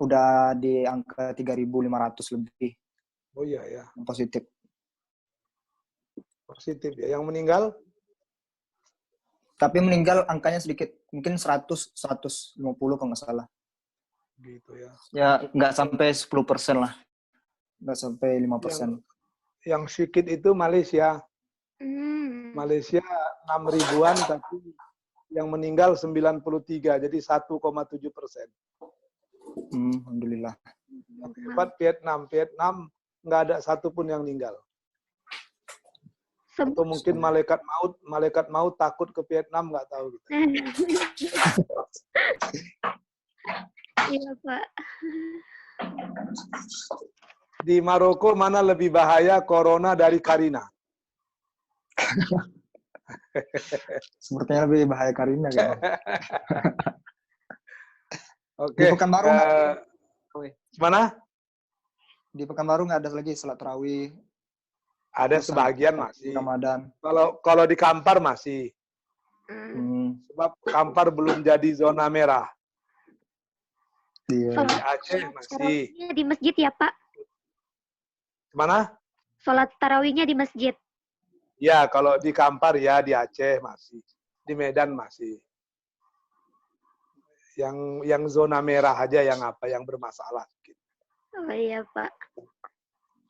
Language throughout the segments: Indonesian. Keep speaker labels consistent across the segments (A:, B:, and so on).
A: udah di angka 3.500 lebih
B: Oh iya ya,
A: yang positif.
B: positif ya. Yang meninggal?
A: Tapi meninggal angkanya sedikit, mungkin 100-150 kalau nggak salah.
B: Gitu ya.
A: Ya nggak sampai 10% lah, nggak sampai 5%.
B: Yang sedikit itu Malaysia. Malaysia 6 ribuan, tapi yang meninggal 93, jadi 1,7%.
A: Alhamdulillah.
B: Yang hebat Vietnam nggak ada satupun yang meninggal. Atau mungkin malaikat maut takut ke Vietnam, nggak tahu gitu.
C: Iya, Pak.
B: Di Maroko mana lebih bahaya corona dari Karina?
A: Sepertinya lebih bahaya Karina kayaknya.
B: Oke.
A: Di Pekanbaru
B: Mana?
A: Di Pekanbaru nggak ada lagi salat tarawih.
B: Ada sebagian masih.
A: Ramadan.
B: Kalau di Kampar masih. Sebab Kampar belum jadi zona merah.
A: Iya.
B: Di Aceh masih.
C: Di masjid ya, Pak?
B: Mana?
C: Sholat tarawihnya di masjid.
B: Ya, kalau di Kampar ya, di Aceh masih. Di Medan masih. Yang zona merah aja yang bermasalah.
C: Oh iya, Pak.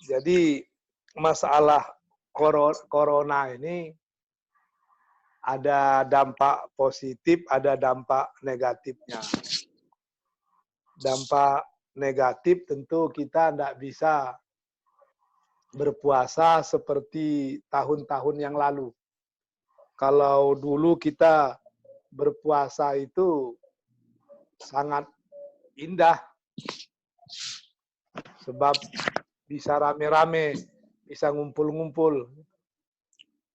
B: Jadi masalah corona ini ada dampak positif, ada dampak negatifnya. Dampak negatif tentu kita tidak bisa berpuasa seperti tahun-tahun yang lalu. Kalau dulu kita berpuasa itu sangat indah, sebab bisa rame-rame, bisa ngumpul-ngumpul.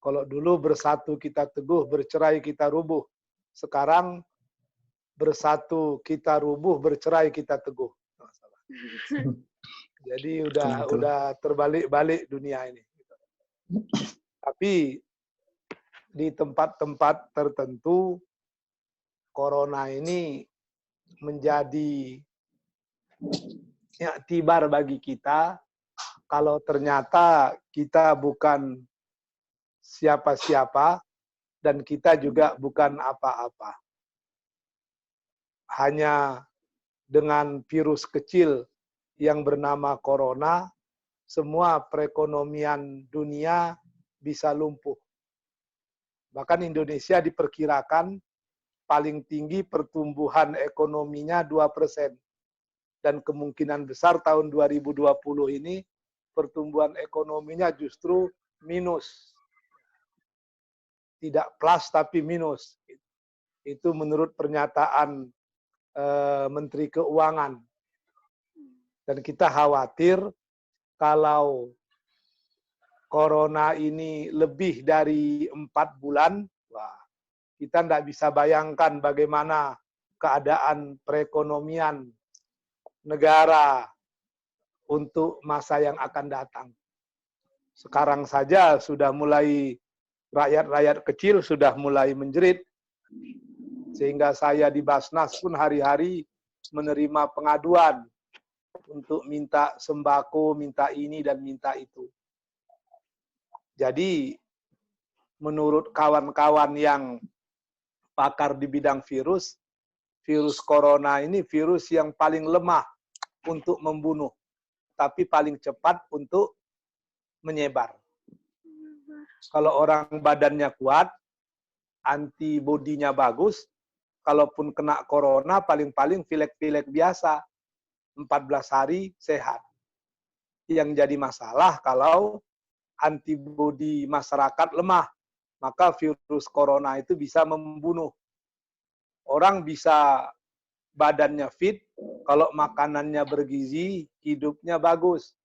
B: Kalau dulu bersatu kita teguh, bercerai kita rubuh. Sekarang bersatu kita rubuh, bercerai kita teguh. Jadi udah terbalik-balik dunia ini. Tapi di tempat-tempat tertentu corona ini menjadi iktibar bagi kita kalau ternyata kita bukan siapa-siapa dan kita juga bukan apa-apa. Hanya dengan virus kecil yang bernama corona, semua perekonomian dunia bisa lumpuh. Bahkan Indonesia diperkirakan paling tinggi pertumbuhan ekonominya 2%. Dan kemungkinan besar tahun 2020 ini pertumbuhan ekonominya justru minus. Tidak plus tapi minus. Itu menurut pernyataan Menteri Keuangan. Dan kita khawatir kalau corona ini lebih dari 4 bulan, wah, kita tidak bisa bayangkan bagaimana keadaan perekonomian negara untuk masa yang akan datang. Sekarang saja sudah mulai rakyat-rakyat kecil sudah mulai menjerit. Sehingga saya di Basnas pun hari-hari menerima pengaduan untuk minta sembako, minta ini dan minta itu. Jadi menurut kawan-kawan yang pakar di bidang virus, virus corona ini virus yang paling lemah untuk membunuh, tapi paling cepat untuk menyebar. Kalau orang badannya kuat, antibodinya bagus, kalaupun kena corona paling-paling pilek-pilek biasa, 14 hari sehat. Yang jadi masalah kalau antibodi masyarakat lemah, maka virus corona itu bisa membunuh. Orang bisa badannya fit, kalau makanannya bergizi, hidupnya bagus.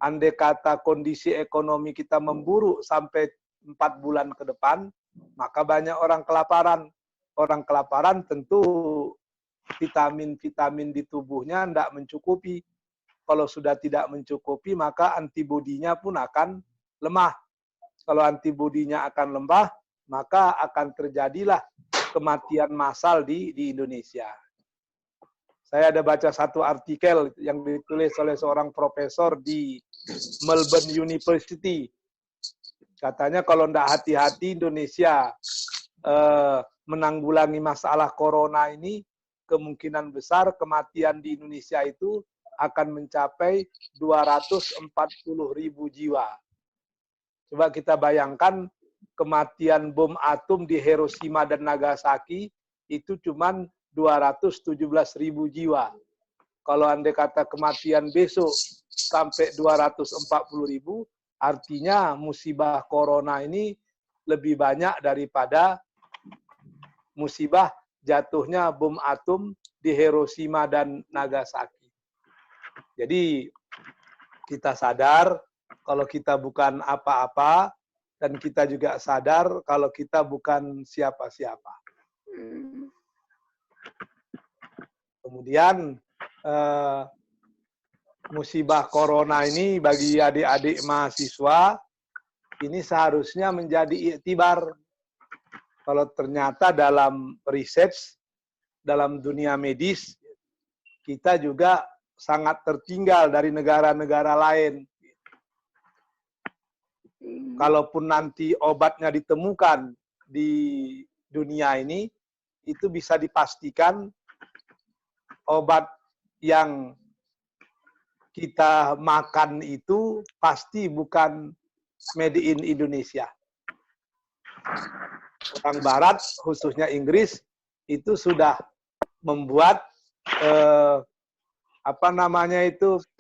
B: Andai kata kondisi ekonomi kita memburuk sampai 4 bulan ke depan, maka banyak orang kelaparan. Orang kelaparan tentu vitamin-vitamin di tubuhnya tidak mencukupi. Kalau sudah tidak mencukupi, maka antibodinya pun akan lemah. Kalau antibodinya akan lemah, maka akan terjadilah kematian massal di Indonesia. Saya ada baca satu artikel yang ditulis oleh seorang profesor di Melbourne University. Katanya kalau tidak hati-hati Indonesia menanggulangi masalah corona ini, kemungkinan besar kematian di Indonesia itu akan mencapai 240.000 jiwa. Coba kita bayangkan kematian bom atom di Hiroshima dan Nagasaki itu cuma 217.000 jiwa. Kalau andai kata kematian besok sampai 240.000, artinya musibah corona ini lebih banyak daripada musibah jatuhnya bom atom di Hiroshima dan Nagasaki. Jadi kita sadar kalau kita bukan apa-apa, dan kita juga sadar kalau kita bukan siapa-siapa. Kemudian musibah corona ini bagi adik-adik mahasiswa ini seharusnya menjadi iktibar. Kalau ternyata dalam riset, dalam dunia medis, kita juga sangat tertinggal dari negara-negara lain. Kalaupun nanti obatnya ditemukan di dunia ini, itu bisa dipastikan obat yang kita makan itu pasti bukan made in Indonesia. Orang Barat, khususnya Inggris, itu sudah membuat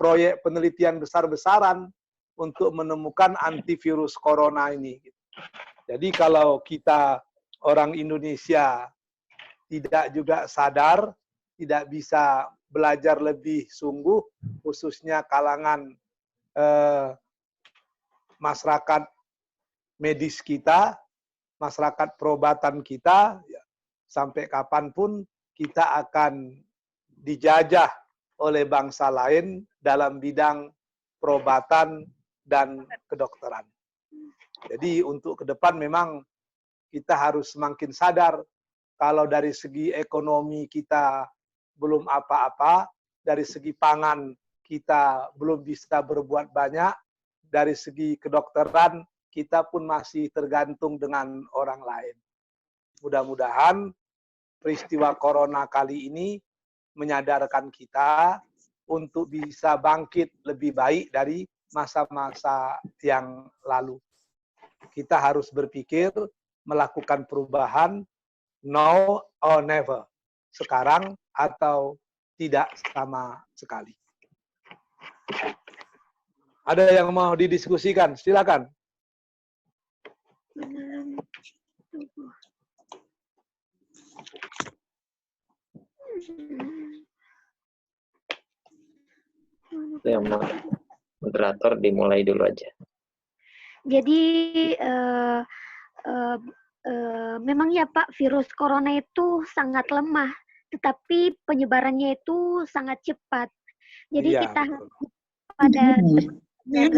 B: proyek penelitian besar-besaran untuk menemukan antivirus corona ini. Jadi kalau kita orang Indonesia tidak juga sadar, tidak bisa belajar lebih sungguh, khususnya kalangan masyarakat medis kita, masyarakat perobatan kita, ya, sampai kapanpun kita akan dijajah oleh bangsa lain dalam bidang perobatan dan kedokteran. Jadi untuk ke depan memang kita harus semakin sadar kalau dari segi ekonomi kita belum apa-apa, dari segi pangan kita belum bisa berbuat banyak, dari segi kedokteran kita pun masih tergantung dengan orang lain. Mudah-mudahan peristiwa corona kali ini menyadarkan kita untuk bisa bangkit lebih baik dari masa-masa yang lalu. Kita harus berpikir melakukan perubahan now or never. Sekarang atau tidak sama sekali. Ada yang mau didiskusikan? Silakan.
D: Yang moderator dimulai dulu aja.
C: Jadi memang ya Pak, virus corona itu sangat lemah, tetapi penyebarannya itu sangat cepat. Jadi
B: Iya,
C: kita
B: betul.
C: pada agar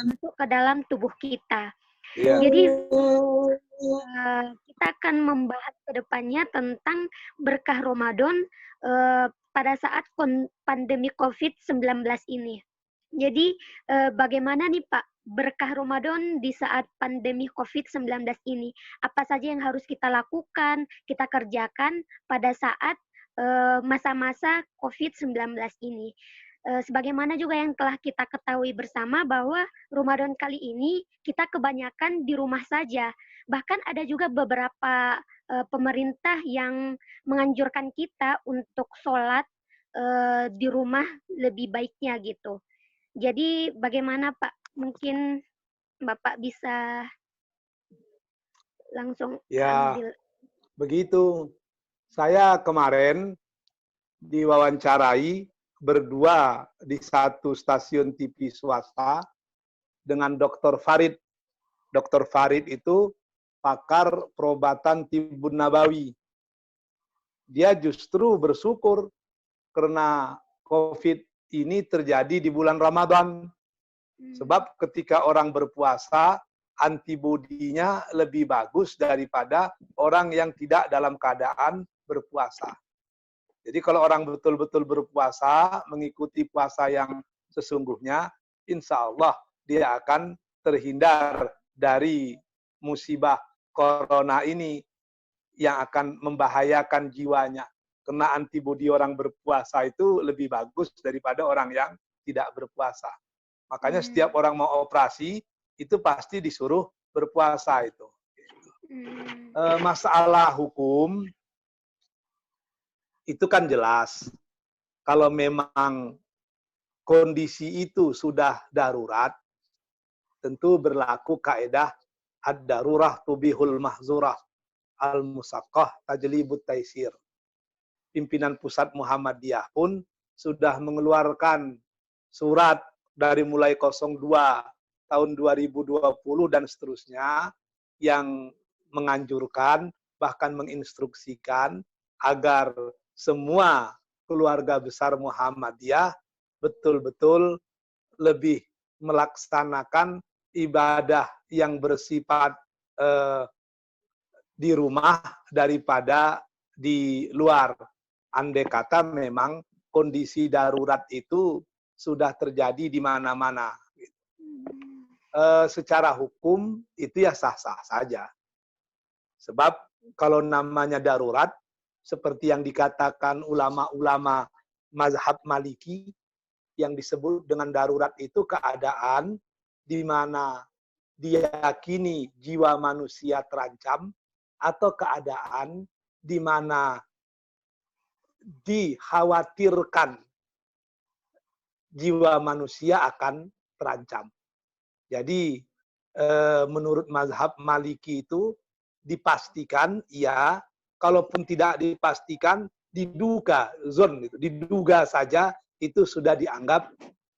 C: masuk ke dalam tubuh kita.
B: Iya.
C: Jadi kita akan membahas ke depannya tentang berkah Ramadan pada saat pandemi COVID-19 ini. Jadi bagaimana nih Pak berkah Ramadan di saat pandemi COVID-19 ini? Apa saja yang harus kita lakukan, kita kerjakan pada saat masa-masa COVID-19 ini? Sebagaimana juga yang telah kita ketahui bersama bahwa Ramadan kali ini kita kebanyakan di rumah saja. Bahkan ada juga beberapa pemerintah yang menganjurkan kita untuk sholat di rumah lebih baiknya gitu. Jadi bagaimana Pak? Mungkin Bapak bisa langsung ambil.
B: Begitu. Saya kemarin diwawancarai berdua di satu stasiun TV swasta dengan Dr. Farid. Dr. Farid itu pakar perobatan Tibbun Nabawi. Dia justru bersyukur karena COVID ini terjadi di bulan Ramadan. Sebab ketika orang berpuasa, antibodinya lebih bagus daripada orang yang tidak dalam keadaan berpuasa. Jadi kalau orang betul-betul berpuasa, mengikuti puasa yang sesungguhnya, insya Allah dia akan terhindar dari musibah corona ini yang akan membahayakan jiwanya. Karena antibodi orang berpuasa itu lebih bagus daripada orang yang tidak berpuasa. Makanya setiap orang mau operasi, itu pasti disuruh berpuasa itu. Masalah hukum, itu kan jelas. Kalau memang kondisi itu sudah darurat, tentu berlaku kaedah ad-darurah tubihul mahzurah al-musaqqah tajlibut taisir. Pimpinan pusat Muhammadiyah pun sudah mengeluarkan surat dari mulai 02 tahun 2020 dan seterusnya yang menganjurkan bahkan menginstruksikan agar semua keluarga besar Muhammadiyah betul-betul lebih melaksanakan ibadah yang bersifat di rumah daripada di luar. Andai kata memang kondisi darurat itu sudah terjadi di mana-mana. Secara hukum itu ya sah-sah saja. Sebab kalau namanya darurat, seperti yang dikatakan ulama-ulama mazhab Maliki, yang disebut dengan darurat itu keadaan di mana diyakini jiwa manusia terancam, atau keadaan di mana dikhawatirkan jiwa manusia akan terancam. Jadi menurut mazhab Maliki itu dipastikan, ya, kalaupun tidak dipastikan, diduga, zon, diduga saja itu sudah dianggap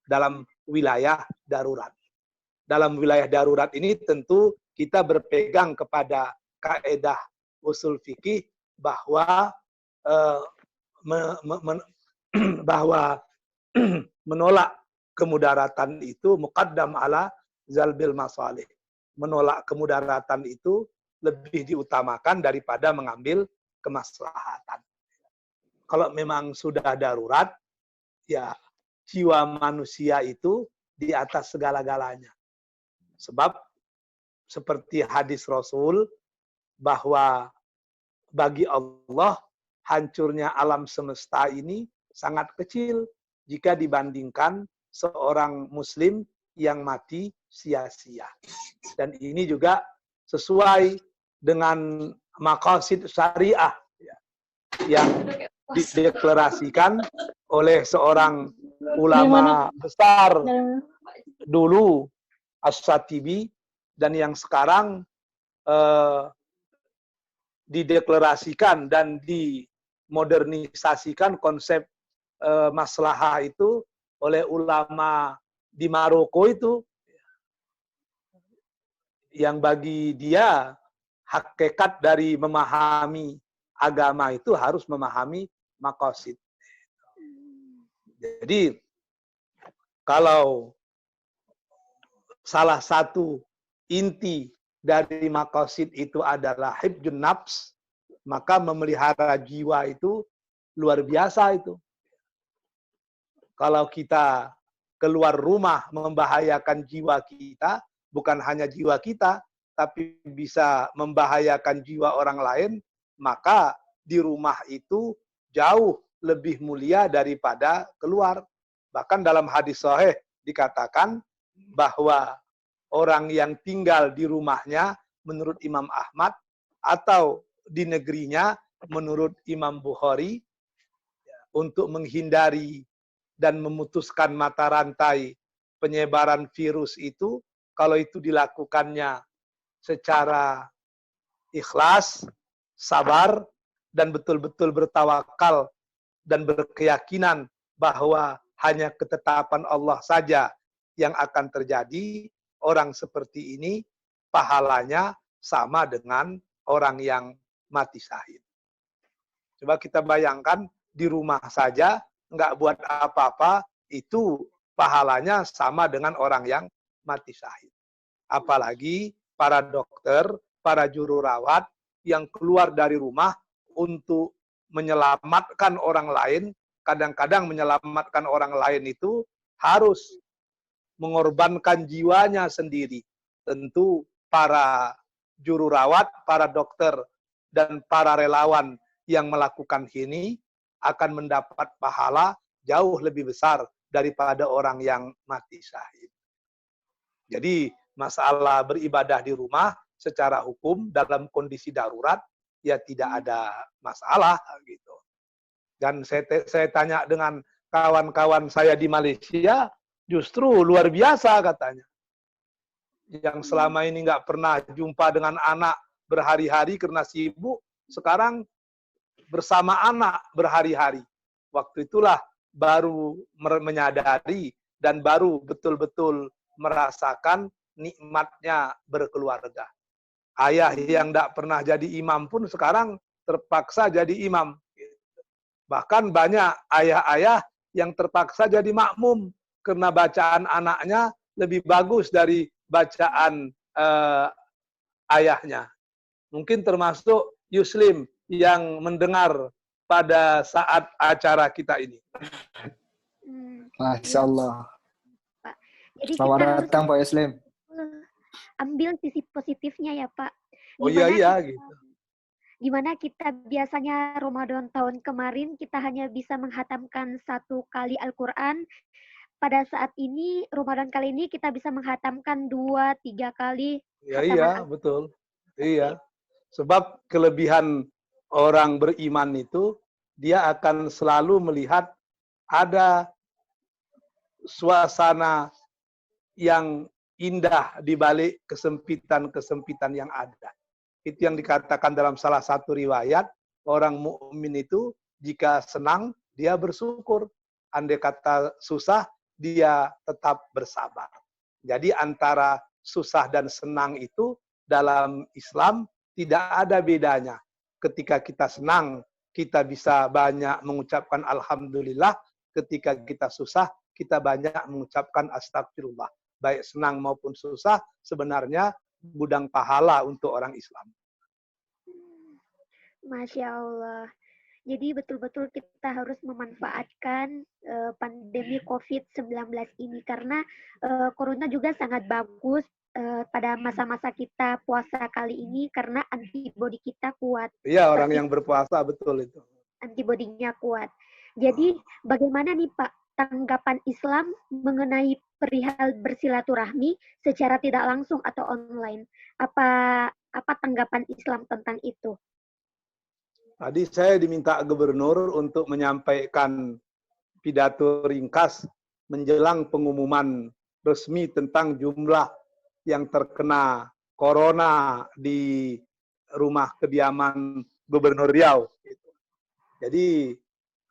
B: dalam wilayah darurat. Dalam wilayah darurat ini tentu kita berpegang kepada kaedah usul fikih bahwa bahwa menolak kemudaratan itu muqaddam ala zalbil masalih. Menolak kemudaratan itu lebih diutamakan daripada mengambil kemaslahatan. Kalau memang sudah darurat, ya jiwa manusia itu di atas segala-galanya. Sebab seperti hadis Rasul bahwa bagi Allah hancurnya alam semesta ini sangat kecil jika dibandingkan seorang muslim yang mati sia-sia. Dan ini juga sesuai dengan maqasid syariah yang dideklarasikan oleh seorang ulama besar dulu, As-Shatibi, dan yang sekarang dideklarasikan dan dimodernisasikan konsep maslahah itu oleh ulama di Maroko itu, yang bagi dia hakikat dari memahami agama itu harus memahami maqasid. Jadi kalau salah satu inti dari maqasid itu adalah hibjun nafs, maka memelihara jiwa itu luar biasa itu. Kalau kita keluar rumah membahayakan jiwa kita, bukan hanya jiwa kita, tapi bisa membahayakan jiwa orang lain, maka di rumah itu jauh lebih mulia daripada keluar. Bahkan dalam hadis sahih dikatakan bahwa orang yang tinggal di rumahnya menurut Imam Ahmad atau di negerinya menurut Imam Bukhari, untuk menghindari dan memutuskan mata rantai penyebaran virus itu, kalau itu dilakukannya secara ikhlas, sabar, dan betul-betul bertawakal dan berkeyakinan bahwa hanya ketetapan Allah saja yang akan terjadi, orang seperti ini pahalanya sama dengan orang yang mati syahid. Coba kita bayangkan di rumah saja nggak buat apa-apa, itu pahalanya sama dengan orang yang mati syahid. Apalagi para dokter, para juru rawat yang keluar dari rumah untuk menyelamatkan orang lain. Kadang-kadang menyelamatkan orang lain itu harus mengorbankan jiwanya sendiri. Tentu para juru rawat, para dokter, dan para relawan yang melakukan ini akan mendapat pahala jauh lebih besar daripada orang yang mati syahid. Jadi masalah beribadah di rumah secara hukum dalam kondisi darurat ya tidak ada masalah gitu. Dan saya tanya dengan kawan-kawan saya di Malaysia, justru luar biasa katanya. Yang selama ini nggak pernah jumpa dengan anak berhari-hari karena sibuk, sekarang bersama anak berhari-hari. Waktu itulah baru menyadari dan baru betul-betul merasakan nikmatnya berkeluarga. Ayah yang tidak pernah jadi imam pun sekarang terpaksa jadi imam. Bahkan banyak ayah-ayah yang terpaksa jadi makmum karena bacaan anaknya lebih bagus dari bacaan ayahnya. Mungkin termasuk Yuslim yang mendengar pada saat acara kita ini.
A: Masya Allah.
C: Pak. Jadi
A: Selamat
C: kita
A: datang Pak Yuslim.
C: ambil sisi positifnya ya Pak.
B: Oh iya, gitu.
C: Gimana kita biasanya Ramadan tahun kemarin kita hanya bisa menghatamkan 1 kali Al-Quran. Pada saat ini, Ramadan kali ini kita bisa menghatamkan 2-3 kali.
B: Iya, betul. Iya. Sebab kelebihan orang beriman itu, dia akan selalu melihat ada suasana yang indah di balik kesempitan-kesempitan yang ada. Itu yang dikatakan dalam salah satu riwayat, orang mukmin itu jika senang, dia bersyukur. Andai kata susah, dia tetap bersabar. Jadi antara susah dan senang itu dalam Islam tidak ada bedanya. Ketika kita senang, kita bisa banyak mengucapkan Alhamdulillah. Ketika kita susah, kita banyak mengucapkan Astagfirullah. Baik senang maupun susah, sebenarnya gudang pahala untuk orang Islam.
C: Masya Allah. Jadi betul-betul kita harus memanfaatkan pandemi COVID-19 ini karena corona juga sangat bagus pada masa-masa kita puasa kali ini karena antibodi kita kuat.
B: Iya, orang yang berpuasa betul itu.
C: Antibodinya kuat. Jadi bagaimana nih Pak tanggapan Islam mengenai perihal bersilaturahmi secara tidak langsung atau online? Apa tanggapan Islam tentang itu?
B: Tadi saya diminta gubernur untuk menyampaikan pidato ringkas menjelang pengumuman resmi tentang jumlah yang terkena corona di rumah kediaman Gubernur Riau. Jadi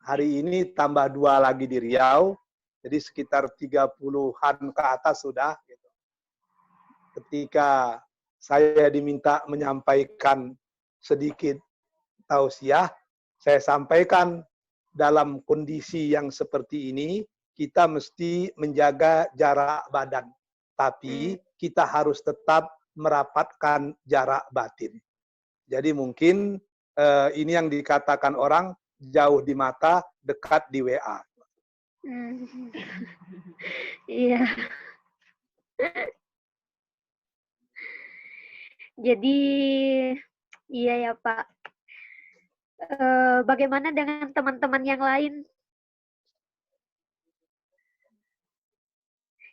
B: hari ini tambah 2 lagi di Riau, jadi sekitar 30-an ke atas sudah. Ketika saya diminta menyampaikan sedikit tausiah, saya sampaikan dalam kondisi yang seperti ini, kita mesti menjaga jarak badan. Tapi kita harus tetap merapatkan jarak batin. Jadi mungkin ini yang dikatakan orang jauh di mata, dekat di WA.
C: Iya. Jadi, iya ya Pak. Bagaimana dengan teman-teman yang lain?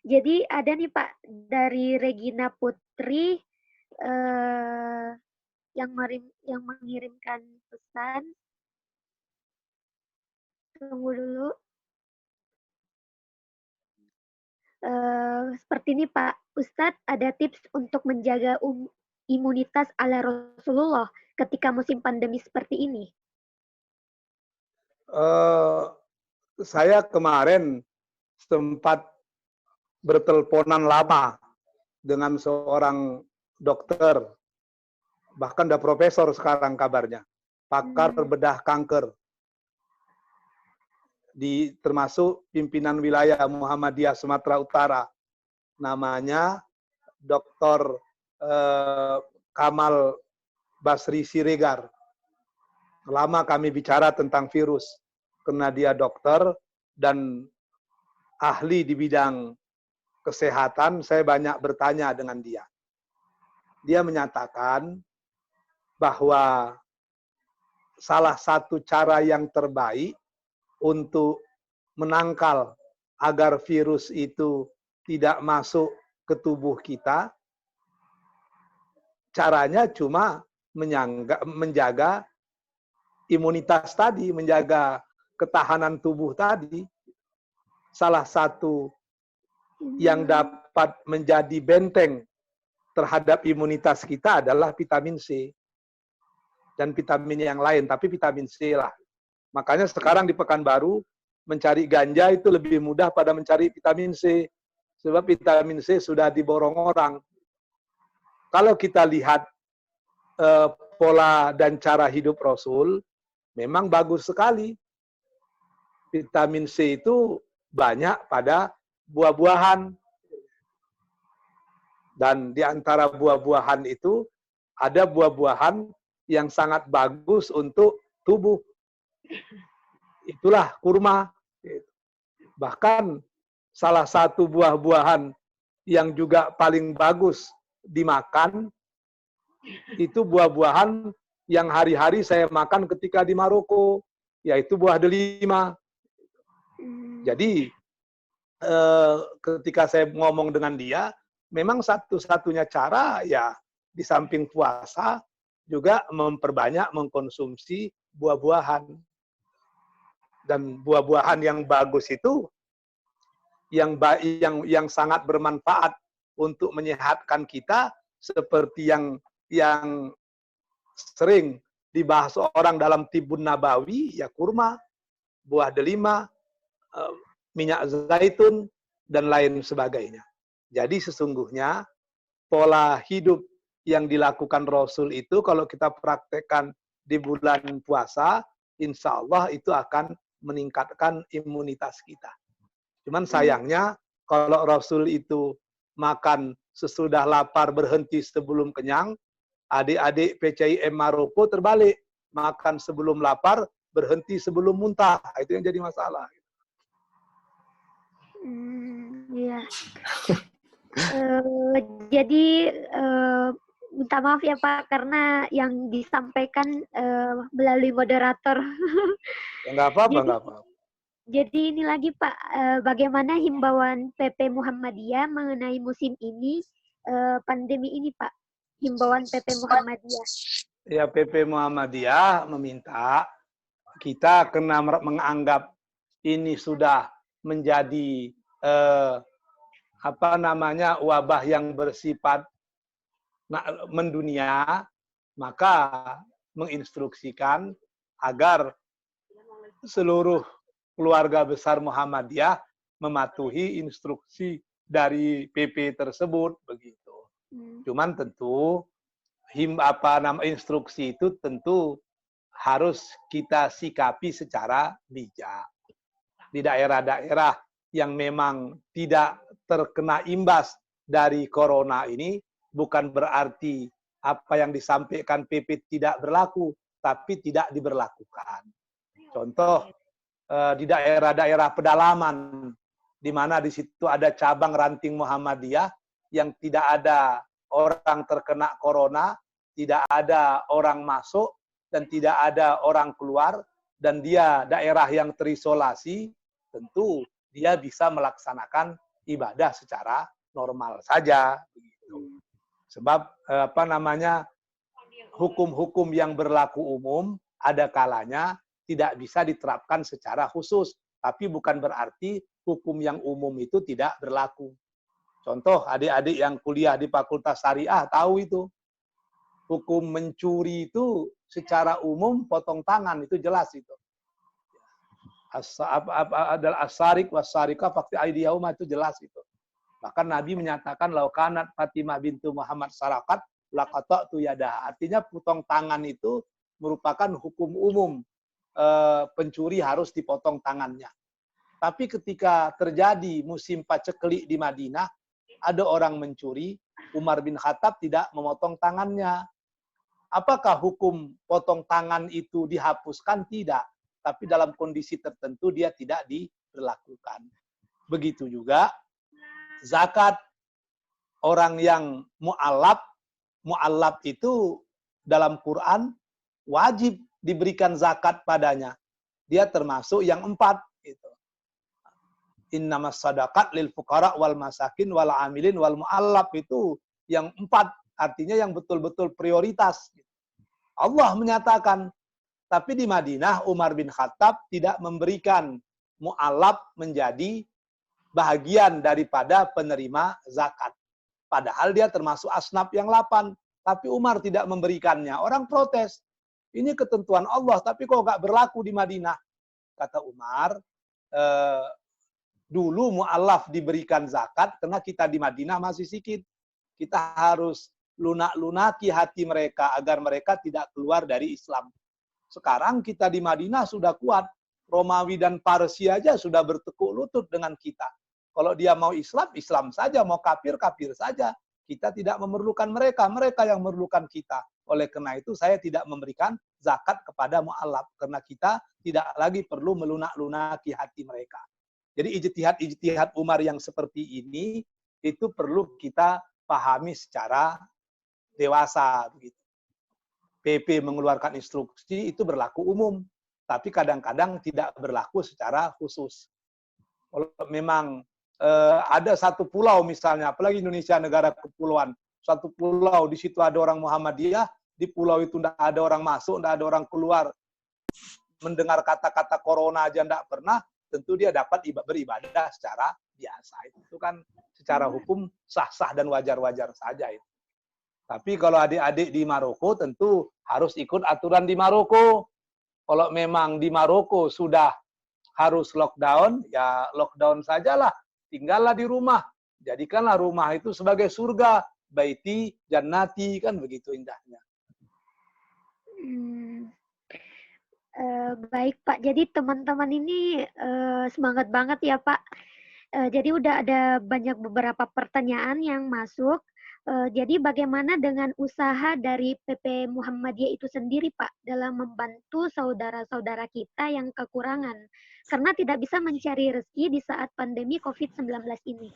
C: Jadi ada nih Pak dari Regina Putri yang mengirimkan pesan. Tunggu dulu. Seperti ini Pak, Ustadz ada tips untuk menjaga imunitas ala Rasulullah ketika musim pandemi seperti ini?
B: Saya kemarin sempat berteleponan lama dengan seorang dokter, bahkan udah profesor sekarang kabarnya, pakar bedah kanker, termasuk pimpinan wilayah Muhammadiyah Sumatera Utara, namanya Dr. Kamal Basri Siregar. Lama kami bicara tentang virus, karena dia dokter dan ahli di bidang kesehatan, saya banyak bertanya dengan dia. Dia menyatakan bahwa salah satu cara yang terbaik untuk menangkal agar virus itu tidak masuk ke tubuh kita, caranya cuma menjaga imunitas tadi, menjaga ketahanan tubuh tadi. Salah satu yang dapat menjadi benteng terhadap imunitas kita adalah vitamin C. Dan vitamin yang lain, tapi vitamin C lah. Makanya sekarang di Pekanbaru, mencari ganja itu lebih mudah pada mencari vitamin C. Sebab vitamin C sudah diborong orang. Kalau kita lihat pola dan cara hidup Rasul, memang bagus sekali. Vitamin C itu banyak pada buah-buahan. Dan di antara buah-buahan itu, ada buah-buahan yang sangat bagus untuk tubuh. Itulah kurma. Bahkan salah satu buah-buahan yang juga paling bagus dimakan, itu buah-buahan yang hari-hari saya makan ketika di Maroko, yaitu buah delima. Jadi ketika saya ngomong dengan dia, memang satu-satunya cara ya di samping puasa juga memperbanyak mengkonsumsi buah-buahan. Dan buah-buahan yang bagus itu yang sangat bermanfaat untuk menyehatkan kita, seperti yang sering dibahas orang dalam Tibun Nabawi, ya kurma, buah delima, minyak zaitun, dan lain sebagainya. Jadi sesungguhnya pola hidup yang dilakukan Rasul itu kalau kita praktekkan di bulan puasa, insya Allah itu akan meningkatkan imunitas kita. Cuman sayangnya kalau Rasul itu makan sesudah lapar berhenti sebelum kenyang, adik-adik PCIM Maroko terbalik. Makan sebelum lapar, berhenti sebelum muntah. Itu yang jadi masalah.
C: Iya. Jadi minta maaf ya Pak, karena yang disampaikan melalui moderator.
B: Enggak apa-apa, enggak apa-apa.
C: Jadi ini lagi Pak, bagaimana himbauan PP Muhammadiyah mengenai musim ini, pandemi ini Pak? Himbauan PP Muhammadiyah.
B: Ya, PP Muhammadiyah meminta kita kena menganggap ini sudah menjadi wabah yang bersifat mendunia, maka menginstruksikan agar seluruh keluarga besar Muhammadiyah mematuhi instruksi dari PP tersebut, begitu. Cuman tentu instruksi itu tentu harus kita sikapi secara bijak. Di daerah-daerah yang memang tidak terkena imbas dari corona ini, bukan berarti apa yang disampaikan PP tidak berlaku, tapi tidak diberlakukan. Contoh, di daerah-daerah pedalaman, di mana di situ ada cabang ranting Muhammadiyah yang tidak ada orang terkena corona, tidak ada orang masuk, dan tidak ada orang keluar, dan dia daerah yang terisolasi, tentu dia bisa melaksanakan ibadah secara normal saja. Sebab hukum-hukum yang berlaku umum ada kalanya tidak bisa diterapkan secara khusus, tapi bukan berarti hukum yang umum itu tidak berlaku. Contoh, adik-adik yang kuliah di Fakultas Syariah tahu itu. Hukum mencuri itu secara umum potong tangan, itu jelas itu. Adalah as-sarik was-sarika faqti aydiyahuma, itu jelas itu. Bahkan Nabi menyatakan laukanat Fatimah bintu Muhammad sarakat laqata'tu yadaha. Artinya potong tangan itu merupakan hukum umum. Pencuri harus dipotong tangannya. Tapi ketika terjadi musim paceklik di Madinah, ada orang mencuri, Umar bin Khattab tidak memotong tangannya. Apakah hukum potong tangan itu dihapuskan? Tidak. Tapi dalam kondisi tertentu dia tidak diberlakukan. Begitu juga zakat. Orang yang mu'allab itu dalam Quran wajib diberikan zakat padanya. Dia termasuk yang 4. Gitu. Innamas sadaqat lil fuqara wal masakin wal amilin wal mu'allab, itu yang 4. Artinya yang betul-betul prioritas. Allah menyatakan. Tapi di Madinah Umar bin Khattab tidak memberikan mu'allab menjadi bahagian daripada penerima zakat. Padahal dia termasuk asnaf yang 8. Tapi Umar tidak memberikannya. Orang protes. Ini ketentuan Allah, tapi kok nggak berlaku di Madinah? Kata Umar, dulu mu'allaf diberikan zakat karena kita di Madinah masih sedikit. Kita harus lunak-lunaki hati mereka agar mereka tidak keluar dari Islam. Sekarang kita di Madinah sudah kuat. Romawi dan Parsi aja sudah bertekuk lutut dengan kita. Kalau dia mau Islam, Islam saja. Mau kafir, kafir saja. Kita tidak memerlukan mereka. Mereka yang memerlukan kita. Oleh karena itu saya tidak memberikan zakat kepada mu'allaf. Karena kita tidak lagi perlu melunak-lunaki hati mereka. Jadi ijtihad Umar yang seperti ini, itu perlu kita pahami secara dewasa. Begitu. PP mengeluarkan instruksi itu berlaku umum. Tapi kadang-kadang tidak berlaku secara khusus. Kalau memang ada satu pulau misalnya, apalagi Indonesia negara kepulauan, satu pulau di situ ada orang Muhammadiyah, di pulau itu tidak ada orang masuk, tidak ada orang keluar, mendengar kata-kata corona aja tidak pernah, tentu dia dapat beribadah secara biasa. Itu kan secara hukum sah-sah dan wajar-wajar saja itu. Tapi kalau adik-adik di Maroko tentu harus ikut aturan di Maroko. Kalau memang di Maroko sudah harus lockdown, ya lockdown sajalah. Tinggallah di rumah. Jadikanlah rumah itu sebagai surga. Baiti, jannati, kan begitu indahnya.
C: Baik Pak, jadi teman-teman ini semangat banget ya Pak. Jadi udah ada beberapa pertanyaan yang masuk. Jadi bagaimana dengan usaha dari PP Muhammadiyah itu sendiri Pak dalam membantu saudara-saudara kita yang kekurangan karena tidak bisa mencari rezeki di saat pandemi COVID-19 ini?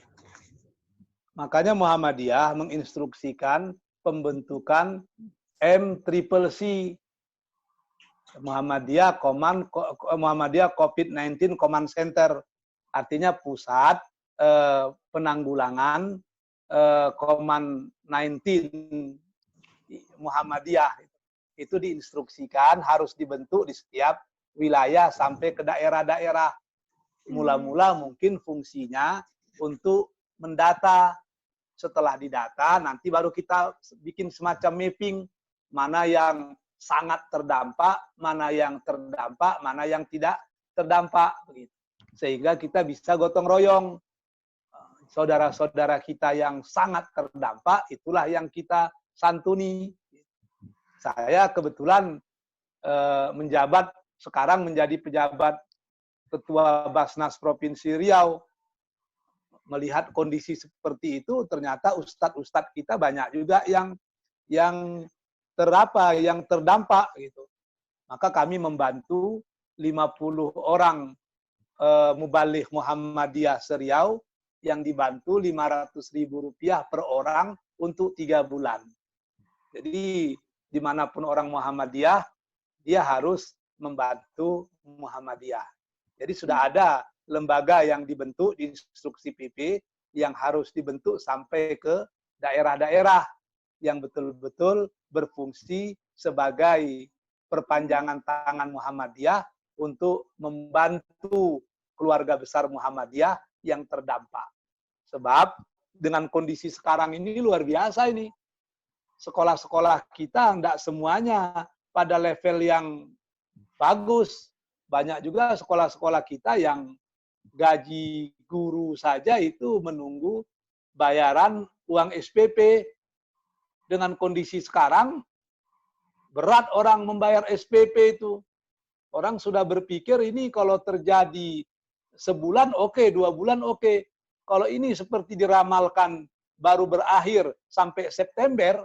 B: Makanya Muhammadiyah menginstruksikan pembentukan MCCC, Muhammadiyah COVID-19 Command Center, artinya pusat penanggulangan COVID-19 Muhammadiyah. Itu diinstruksikan harus dibentuk di setiap wilayah sampai ke daerah-daerah. Mula-mula mungkin fungsinya untuk mendata. Setelah didata, nanti baru kita bikin semacam mapping, mana yang sangat terdampak, mana yang terdampak, mana yang tidak terdampak. Sehingga kita bisa gotong royong. Saudara-saudara kita yang sangat terdampak, itulah yang kita santuni. Saya kebetulan sekarang menjadi pejabat Ketua Basnas Provinsi Riau. Melihat kondisi seperti itu, ternyata ustadz-ustadz kita banyak juga yang terdampak gitu. Maka kami membantu 50 orang mubaligh Muhammadiyah se-Riau yang dibantu Rp500.000 per orang untuk 3 bulan. Jadi dimanapun orang Muhammadiyah, dia harus membantu Muhammadiyah. Jadi sudah ada lembaga yang dibentuk di instruksi PP yang harus dibentuk sampai ke daerah-daerah yang betul-betul berfungsi sebagai perpanjangan tangan Muhammadiyah untuk membantu keluarga besar Muhammadiyah yang terdampak. Sebab dengan kondisi sekarang ini luar biasa ini. Sekolah-sekolah kita tidak semuanya pada level yang bagus. Banyak juga sekolah-sekolah kita yang gaji guru saja itu menunggu bayaran uang SPP. Dengan kondisi sekarang, berat orang membayar SPP itu. Orang sudah berpikir ini kalau terjadi sebulan oke, 2 bulan oke. Kalau ini seperti diramalkan baru berakhir sampai September,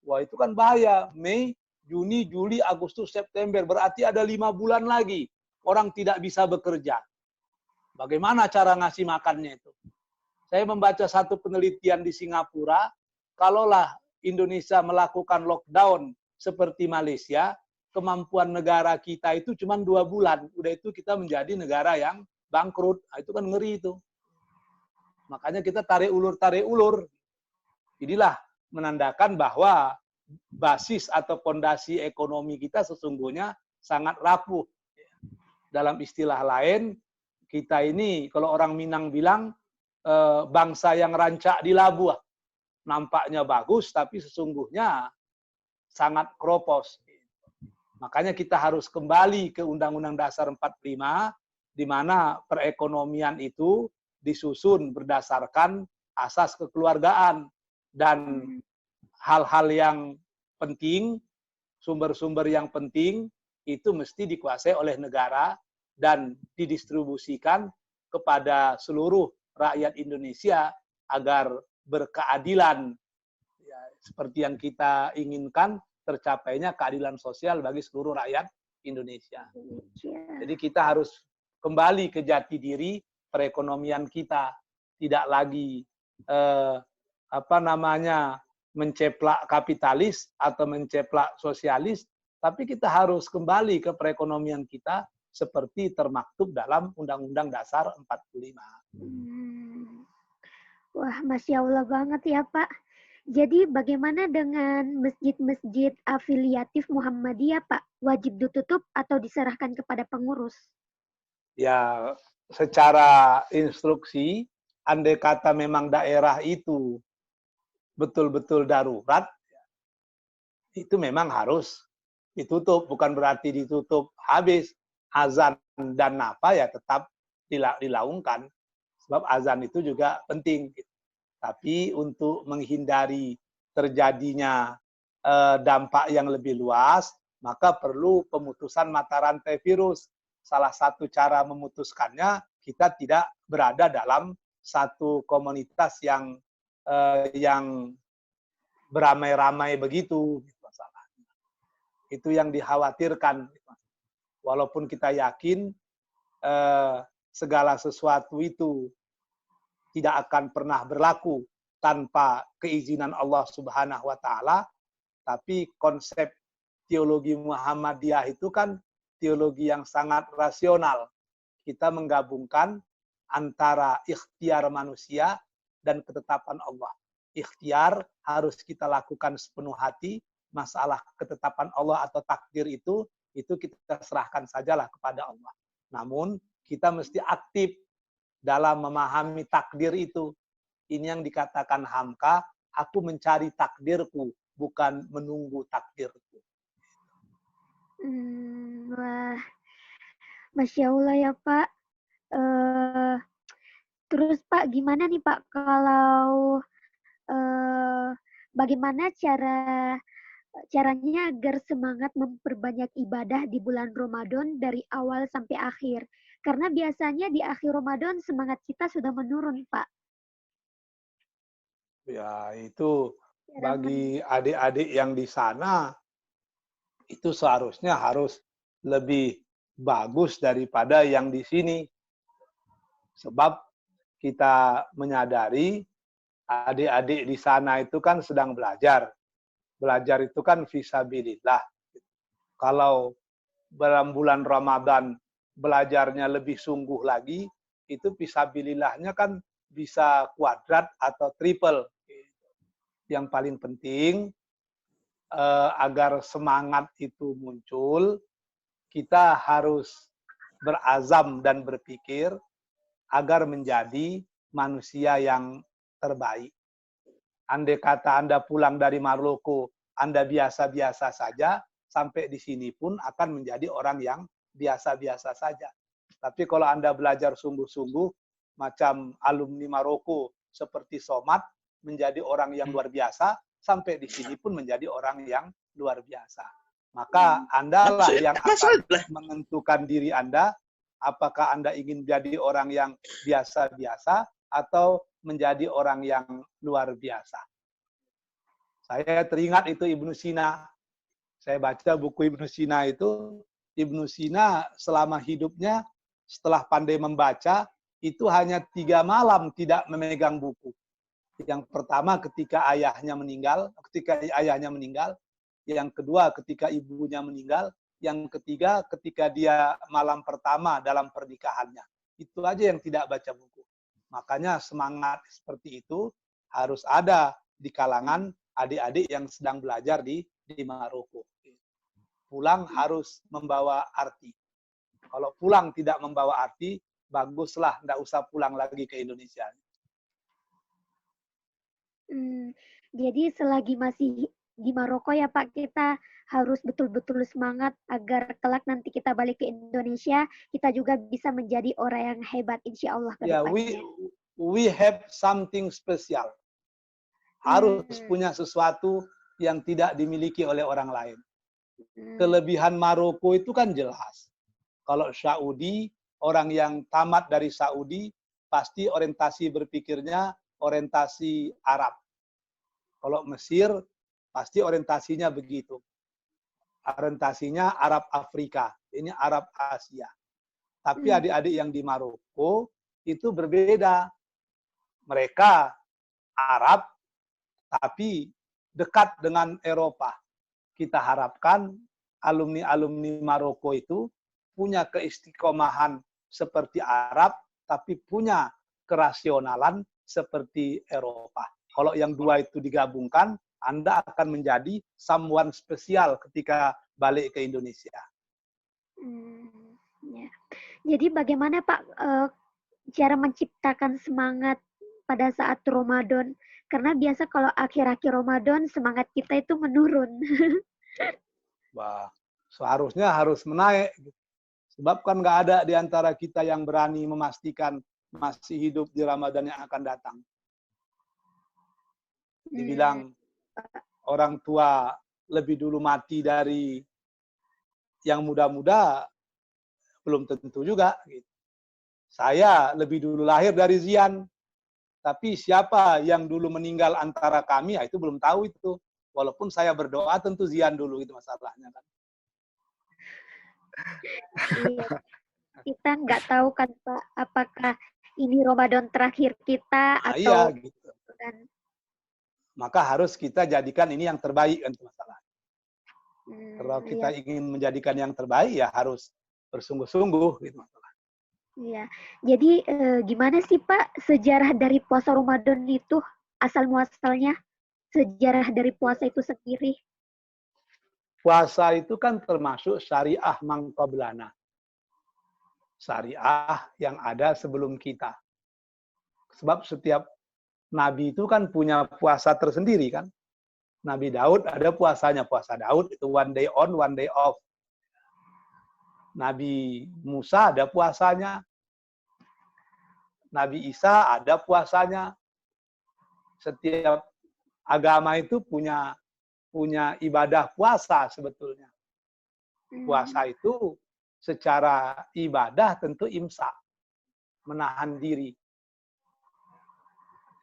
B: wah itu kan bahaya. Mei, Juni, Juli, Agustus, September, berarti ada 5 bulan lagi orang tidak bisa bekerja. Bagaimana cara ngasih makannya itu? Saya membaca satu penelitian di Singapura, kalaulah Indonesia melakukan lockdown seperti Malaysia, kemampuan negara kita itu cuma 2 bulan. Udah itu kita menjadi negara yang bangkrut. Nah, itu kan ngeri itu. Makanya kita tarik ulur. Inilah menandakan bahwa basis atau fondasi ekonomi kita sesungguhnya sangat rapuh. Dalam istilah lain, kita ini kalau orang Minang bilang bangsa yang rancak di labuh. Nampaknya bagus, tapi sesungguhnya sangat kropos. Makanya kita harus kembali ke Undang-Undang Dasar 45, di mana perekonomian itu disusun berdasarkan asas kekeluargaan. Dan hal-hal yang penting, sumber-sumber yang penting, itu mesti dikuasai oleh negara dan didistribusikan kepada seluruh rakyat Indonesia agar berkeadilan. Ya, seperti yang kita inginkan, tercapainya keadilan sosial bagi seluruh rakyat Indonesia. Jadi kita harus kembali ke jati diri perekonomian kita, tidak lagi menceplak kapitalis atau menceplak sosialis, tapi kita harus kembali ke perekonomian kita seperti termaktub dalam Undang-Undang Dasar 45.
C: Wah, Masya Allah banget ya Pak. Jadi bagaimana dengan masjid-masjid afiliatif Muhammadiyah Pak? Wajib ditutup atau diserahkan kepada pengurus?
B: Ya, secara instruksi, andai kata memang daerah itu betul-betul darurat, itu memang harus ditutup. Bukan berarti ditutup habis. Azan dan napa ya tetap dilaungkan. Sebab azan itu juga penting. Tapi untuk menghindari terjadinya dampak yang lebih luas, maka perlu pemutusan mata rantai virus. Salah satu cara memutuskannya, kita tidak berada dalam satu komunitas yang beramai-ramai begitu. Itu yang dikhawatirkan. Walaupun kita yakin segala sesuatu itu tidak akan pernah berlaku tanpa keizinan Allah Subhanahu wa Ta'ala, tapi konsep teologi Muhammadiyah itu kan teologi yang sangat rasional. Kita menggabungkan antara ikhtiar manusia dan ketetapan Allah. Ikhtiar harus kita lakukan sepenuh hati, masalah ketetapan Allah atau takdir itu kita serahkan sajalah kepada Allah. Namun kita mesti aktif dalam memahami takdir itu. Ini yang dikatakan Hamka, aku mencari takdirku, bukan menunggu takdirku.
C: Wah, Masya Allah ya Pak. Terus Pak, gimana nih Pak kalau bagaimana caranya agar semangat memperbanyak ibadah di bulan Ramadan dari awal sampai akhir? Karena biasanya di akhir Ramadan semangat kita sudah menurun, Pak.
B: Ya, itu bagi adik-adik yang di sana, itu seharusnya harus lebih bagus daripada yang di sini. Sebab kita menyadari adik-adik di sana itu kan sedang belajar. Belajar itu kan fisabilillah. Kalau dalam bulan Ramadan belajarnya lebih sungguh lagi, itu fisabilillahnya kan bisa kuadrat atau triple. Yang paling penting, agar semangat itu muncul, kita harus berazam dan berpikir agar menjadi manusia yang terbaik. Andai kata Anda pulang dari Maroko, Anda biasa-biasa saja, sampai di sini pun akan menjadi orang yang biasa-biasa saja. Tapi kalau Anda belajar sungguh-sungguh, macam alumni Maroko seperti Somad, menjadi orang yang luar biasa, sampai di sini pun menjadi orang yang luar biasa. Maka Anda lah yang akan menentukan diri Anda, apakah Anda ingin menjadi orang yang biasa-biasa, atau menjadi orang yang luar biasa. Saya teringat itu Ibnu Sina. Saya baca buku Ibnu Sina itu. Ibnu Sina selama hidupnya setelah pandai membaca, itu hanya 3 malam tidak memegang buku. Yang pertama ketika ayahnya meninggal, yang kedua ketika ibunya meninggal, yang ketiga ketika dia malam pertama dalam pernikahannya. Itu aja yang tidak baca buku. Makanya semangat seperti itu harus ada di kalangan adik-adik yang sedang belajar di Maroko. Pulang harus membawa arti. Kalau pulang tidak membawa arti, baguslah, tidak usah pulang lagi ke Indonesia.
C: Jadi selagi masih di Maroko ya Pak, kita harus betul-betul semangat agar kelak nanti kita balik ke Indonesia, kita juga bisa menjadi orang yang hebat insya Allah ke
B: Ya,
C: depannya.
B: we have something special. Harus punya sesuatu yang tidak dimiliki oleh orang lain. Kelebihan Maroko itu kan jelas. Kalau Saudi, orang yang tamat dari Saudi, pasti orientasi berpikirnya orientasi Arab. Kalau Mesir, pasti orientasinya begitu. Orientasinya Arab Afrika, ini Arab Asia. Tapi adik-adik yang di Maroko itu berbeda. Mereka Arab, tapi dekat dengan Eropa. Kita harapkan alumni-alumni Maroko itu punya keistiqomahan seperti Arab, tapi punya kerasionalan seperti Eropa. Kalau yang dua itu digabungkan, Anda akan menjadi someone spesial ketika balik ke Indonesia.
C: Ya. Jadi bagaimana Pak cara menciptakan semangat pada saat Ramadan? Karena biasa kalau akhir-akhir Ramadan semangat kita itu menurun.
B: Wah, seharusnya harus menaik. Sebab kan nggak ada di antara kita yang berani memastikan masih hidup di Ramadan yang akan datang. Dibilang orang tua lebih dulu mati dari yang muda-muda, belum tentu juga. Saya lebih dulu lahir dari Zian, tapi siapa yang dulu meninggal antara kami, ya itu belum tahu itu. Walaupun saya berdoa tentu Zian dulu, itu masalahnya kan.
C: Iya. Kita nggak tahu kan Pak, apakah ini Ramadan terakhir kita atau
B: Iya, gitu.
C: kan.
B: Maka harus kita jadikan ini yang terbaik kan masalah. Kalau kita
C: Iya.
B: ingin menjadikan yang terbaik ya harus bersungguh-sungguh gitu masalah.
C: Iya. Jadi gimana sih Pak sejarah dari puasa Ramadan itu asal muasalnya? Sejarah dari puasa itu sendiri?
B: Puasa itu kan termasuk syariah mangqablana. Syariah yang ada sebelum kita. Sebab setiap nabi itu kan punya puasa tersendiri kan. Nabi Daud ada puasanya, puasa Daud itu one day on, one day off. Nabi Musa ada puasanya. Nabi Isa ada puasanya. Setiap agama itu punya ibadah puasa sebetulnya. Puasa itu secara ibadah tentu imsak, menahan diri.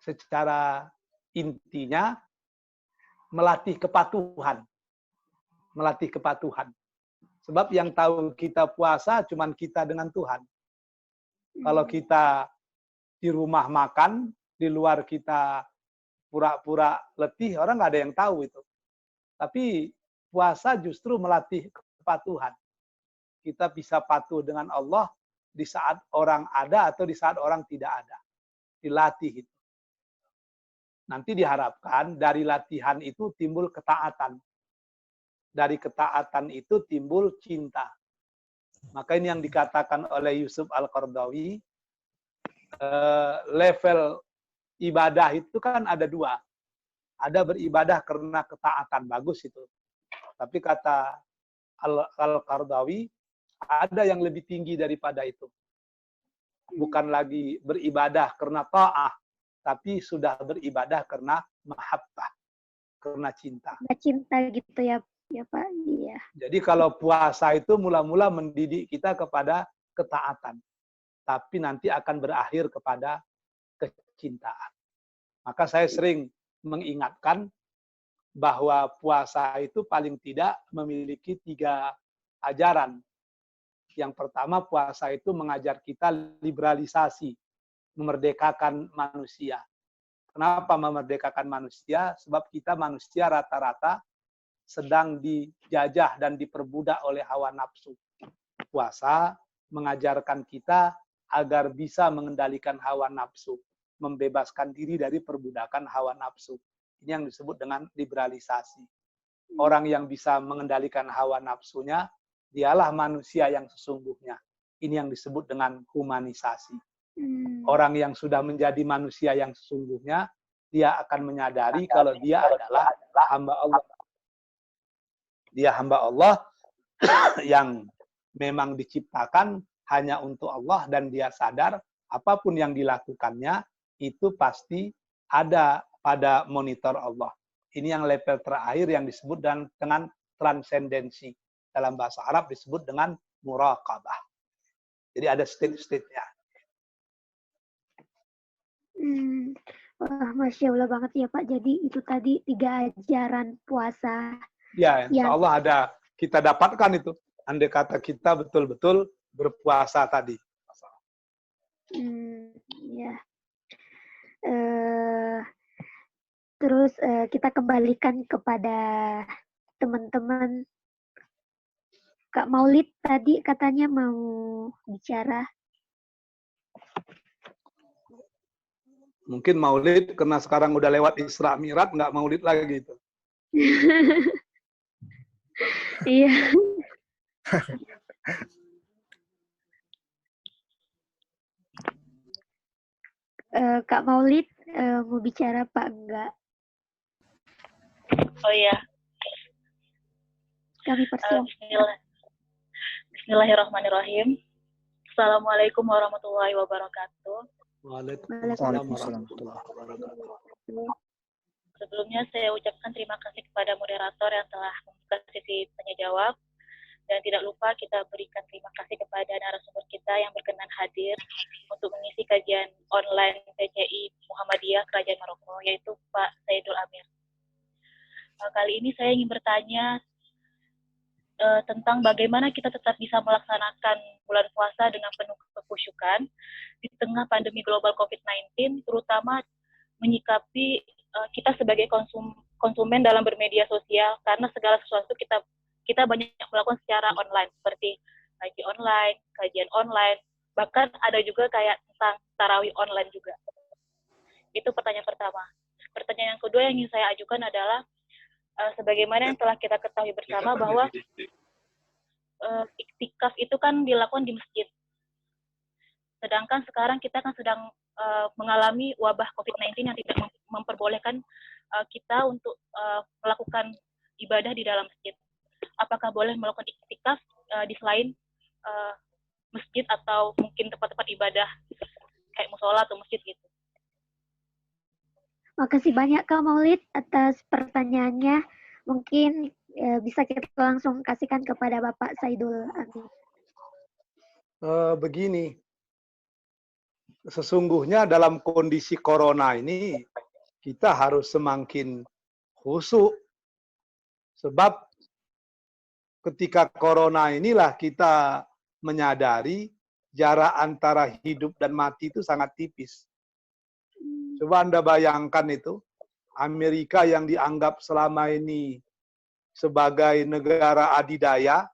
B: Secara intinya melatih kepatuhan. Melatih kepatuhan. Sebab yang tahu kita puasa cuman kita dengan Tuhan. Kalau kita di rumah makan, di luar kita pura-pura letih, orang nggak ada yang tahu itu. Tapi puasa justru melatih kepatuhan. Kita bisa patuh dengan Allah di saat orang ada atau di saat orang tidak ada. Dilatih itu. Nanti diharapkan dari latihan itu timbul ketaatan. Dari ketaatan itu timbul cinta. Maka ini yang dikatakan oleh Yusuf Al-Qaradawi, level ibadah itu kan ada dua. Ada beribadah karena ketaatan, bagus itu. Tapi kata Al-Qaradawi, ada yang lebih tinggi daripada itu. Bukan lagi beribadah karena ta'ah, tapi sudah beribadah karena mahabbah, karena cinta.
C: Cinta gitu ya Pak. Iya.
B: Jadi kalau puasa itu mula-mula mendidik kita kepada ketaatan. Tapi nanti akan berakhir kepada kecintaan. Maka saya sering mengingatkan bahwa puasa itu paling tidak memiliki 3 ajaran. Yang pertama, puasa itu mengajar kita liberalisasi, memerdekakan manusia. Kenapa memerdekakan manusia? Sebab kita manusia rata-rata sedang dijajah dan diperbudak oleh hawa nafsu. Puasa mengajarkan kita agar bisa mengendalikan hawa nafsu, membebaskan diri dari perbudakan hawa nafsu. Ini yang disebut dengan liberalisasi. Orang yang bisa mengendalikan hawa nafsunya, dialah manusia yang sesungguhnya. Ini yang disebut dengan humanisasi. Orang yang sudah menjadi manusia yang sesungguhnya, dia akan menyadari kalau dia adalah hamba Allah. Dia hamba Allah yang memang diciptakan hanya untuk Allah, dan dia sadar apapun yang dilakukannya itu pasti ada pada monitor Allah. Ini yang level terakhir yang disebut dengan transendensi. Dalam bahasa Arab disebut dengan muraqabah. Jadi ada state-state-nya.
C: Wah, Masya Allah banget ya Pak. Jadi itu tadi 3 ajaran puasa.
B: Ya, insya Allah ada. Kita dapatkan itu. Andai kata kita betul-betul berpuasa tadi.
C: Ya. Terus kita kembalikan kepada teman-teman. Kak Maulid tadi katanya mau bicara.
B: Mungkin Maulid, karena sekarang udah lewat Isra Mi'raj, nggak Maulid lagi itu.
C: Iya. Kak Maulid mau bicara Pak? Enggak.
E: Oh iya.
C: Kami persilahkan.
E: Bismillahirrahmanirrahim. Assalamualaikum warahmatullahi wabarakatuh.
B: Waalaikumsalam warahmatullahi wabarakatuh.
E: Sebelumnya saya ucapkan terima kasih kepada moderator yang telah membuka sesi tanya jawab, dan tidak lupa kita berikan terima kasih kepada narasumber kita yang berkenan hadir untuk mengisi kajian online PCI Muhammadiyah Kerajaan Maroko, yaitu Pak Saidul Amir. Kali ini saya ingin bertanya tentang bagaimana kita tetap bisa melaksanakan bulan puasa dengan penuh kekhusyukan di tengah pandemi global COVID-19, terutama menyikapi kita sebagai konsumen dalam bermedia sosial, karena segala sesuatu kita banyak melakukan secara online, seperti ngaji online, kajian online, bahkan ada juga kayak tentang tarawih online juga. Itu pertanyaan pertama. Pertanyaan yang kedua yang ingin saya ajukan adalah sebagaimana yang telah kita ketahui bersama bahwa iktikaf itu kan dilakukan di masjid. Sedangkan sekarang kita kan sedang mengalami wabah COVID-19 yang tidak memperbolehkan kita untuk melakukan ibadah di dalam masjid. Apakah boleh melakukan iktikaf di selain masjid atau mungkin tempat-tempat ibadah kayak musola atau masjid gitu?
C: Makasih banyak Kak Maulid atas pertanyaannya. Mungkin bisa kita langsung kasihkan kepada Bapak Saidul Amir.
B: Begini, sesungguhnya dalam kondisi corona ini kita harus semakin khusyuk, sebab ketika corona inilah kita menyadari jarak antara hidup dan mati itu sangat tipis. Coba Anda bayangkan itu, Amerika yang dianggap selama ini sebagai negara adidaya,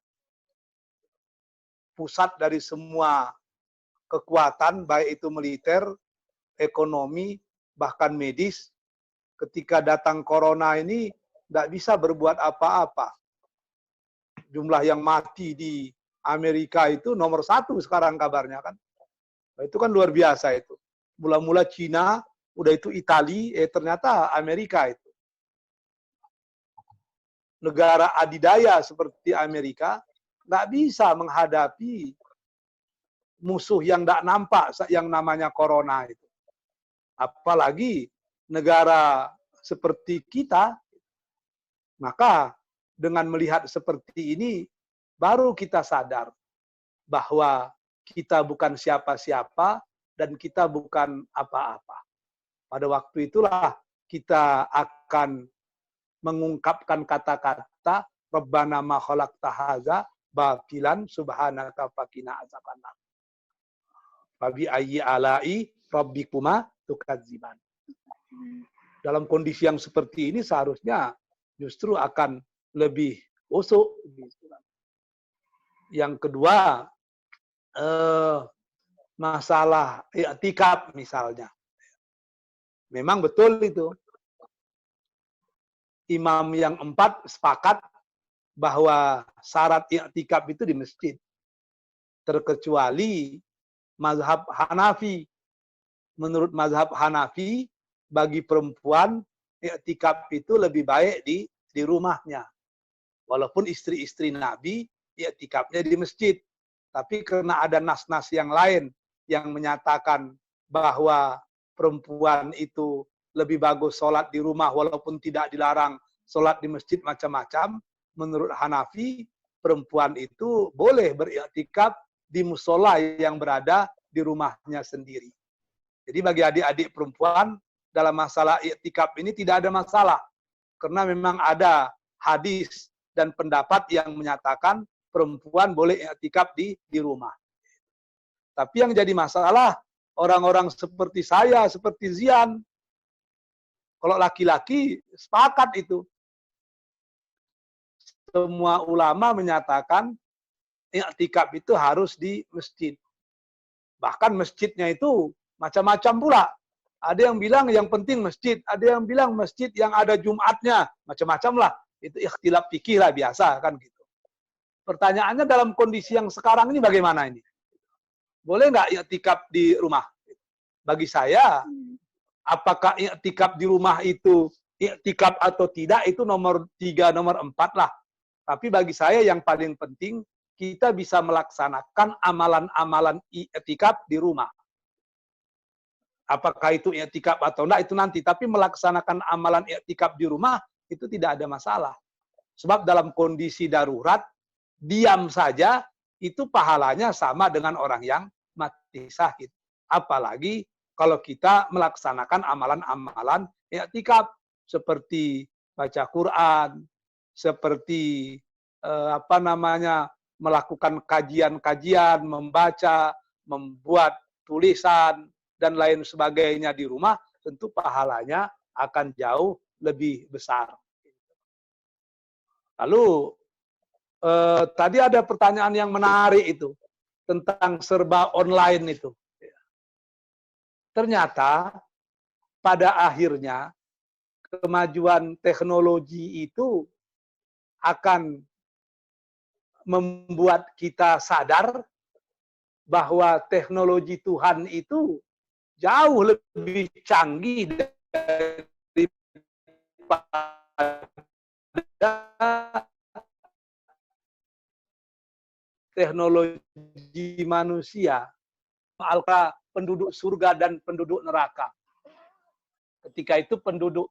B: pusat dari semua kekuatan, baik itu militer, ekonomi, bahkan medis, ketika datang corona ini tidak bisa berbuat apa-apa. Jumlah yang mati di Amerika itu nomor 1 sekarang kabarnya kan. Itu kan luar biasa itu. Mula-mula Cina, udah itu Italia, ternyata Amerika itu. Negara adidaya seperti Amerika nggak bisa menghadapi musuh yang nggak nampak yang namanya corona itu. Apalagi negara seperti kita, maka dengan melihat seperti ini, baru kita sadar bahwa kita bukan siapa-siapa dan kita bukan apa-apa. Pada waktu itulah kita akan mengungkapkan kata-kata Rabbana ma khalaqta hadza batilan subhanaka faqina azabannar. Fabi ayyi alai rabbikuma tukadziban. Dalam kondisi yang seperti ini seharusnya justru akan lebih usuk. Yang kedua, masalah i'tikaf misalnya. Memang betul itu. Imam yang 4 sepakat bahwa syarat i'tikaf itu di masjid. Terkecuali mazhab Hanafi. Menurut mazhab Hanafi, bagi perempuan, i'tikaf itu lebih baik di rumahnya. Walaupun istri-istri Nabi, i'tikafnya di masjid. Tapi karena ada nas-nas yang lain yang menyatakan bahwa perempuan itu lebih bagus sholat di rumah walaupun tidak dilarang sholat di masjid macam-macam, menurut Hanafi, perempuan itu boleh beriktikaf di musola yang berada di rumahnya sendiri. Jadi bagi adik-adik perempuan, dalam masalah iktikaf ini tidak ada masalah. Karena memang ada hadis dan pendapat yang menyatakan perempuan boleh iktikaf di rumah. Tapi yang jadi masalah, orang-orang seperti saya, seperti Zian, kalau laki-laki sepakat itu. Semua ulama menyatakan iktikaf itu harus di masjid. Bahkan masjidnya itu macam-macam pula. Ada yang bilang yang penting masjid, ada yang bilang masjid yang ada Jumatnya, macam-macam lah. Itu ikhtilaf fikih lah biasa kan gitu. Pertanyaannya dalam kondisi yang sekarang ini bagaimana ini? Boleh nggak iktikaf di rumah? Bagi saya, apakah iktikaf di rumah itu iktikaf atau tidak itu nomor 3, nomor 4 lah. Tapi bagi saya yang paling penting kita bisa melaksanakan amalan-amalan iktikaf di rumah. Apakah itu i'tikaf atau enggak itu nanti, tapi melaksanakan amalan i'tikaf di rumah itu tidak ada masalah. Sebab dalam kondisi darurat, diam saja itu pahalanya sama dengan orang yang mati syahid. Apalagi kalau kita melaksanakan amalan-amalan i'tikaf seperti baca Quran, seperti melakukan kajian-kajian, membaca, membuat tulisan dan lain sebagainya di rumah, tentu pahalanya akan jauh lebih besar. Lalu tadi ada pertanyaan yang menarik itu tentang serba online itu. Ternyata pada akhirnya kemajuan teknologi itu akan membuat kita sadar bahwa teknologi Tuhan itu jauh lebih canggih daripada teknologi manusia. Alka penduduk surga dan penduduk neraka. Ketika itu penduduk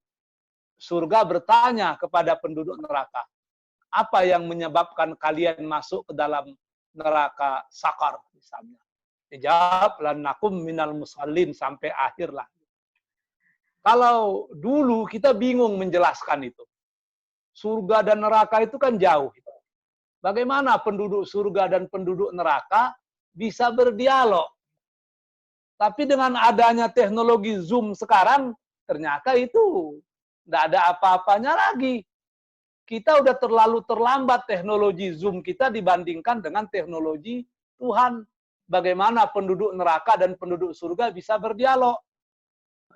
B: surga bertanya kepada penduduk neraka, apa yang menyebabkan kalian masuk ke dalam neraka sakar misalnya? Dijawab, lanakum minal musallin, sampai akhir lah. Kalau dulu kita bingung menjelaskan itu. Surga dan neraka itu kan jauh. Bagaimana penduduk surga dan penduduk neraka bisa berdialog? Tapi dengan adanya teknologi Zoom sekarang, ternyata itu tidak ada apa-apanya lagi. Kita udah terlalu terlambat teknologi Zoom kita dibandingkan dengan teknologi Tuhan. Bagaimana penduduk neraka dan penduduk surga bisa berdialog.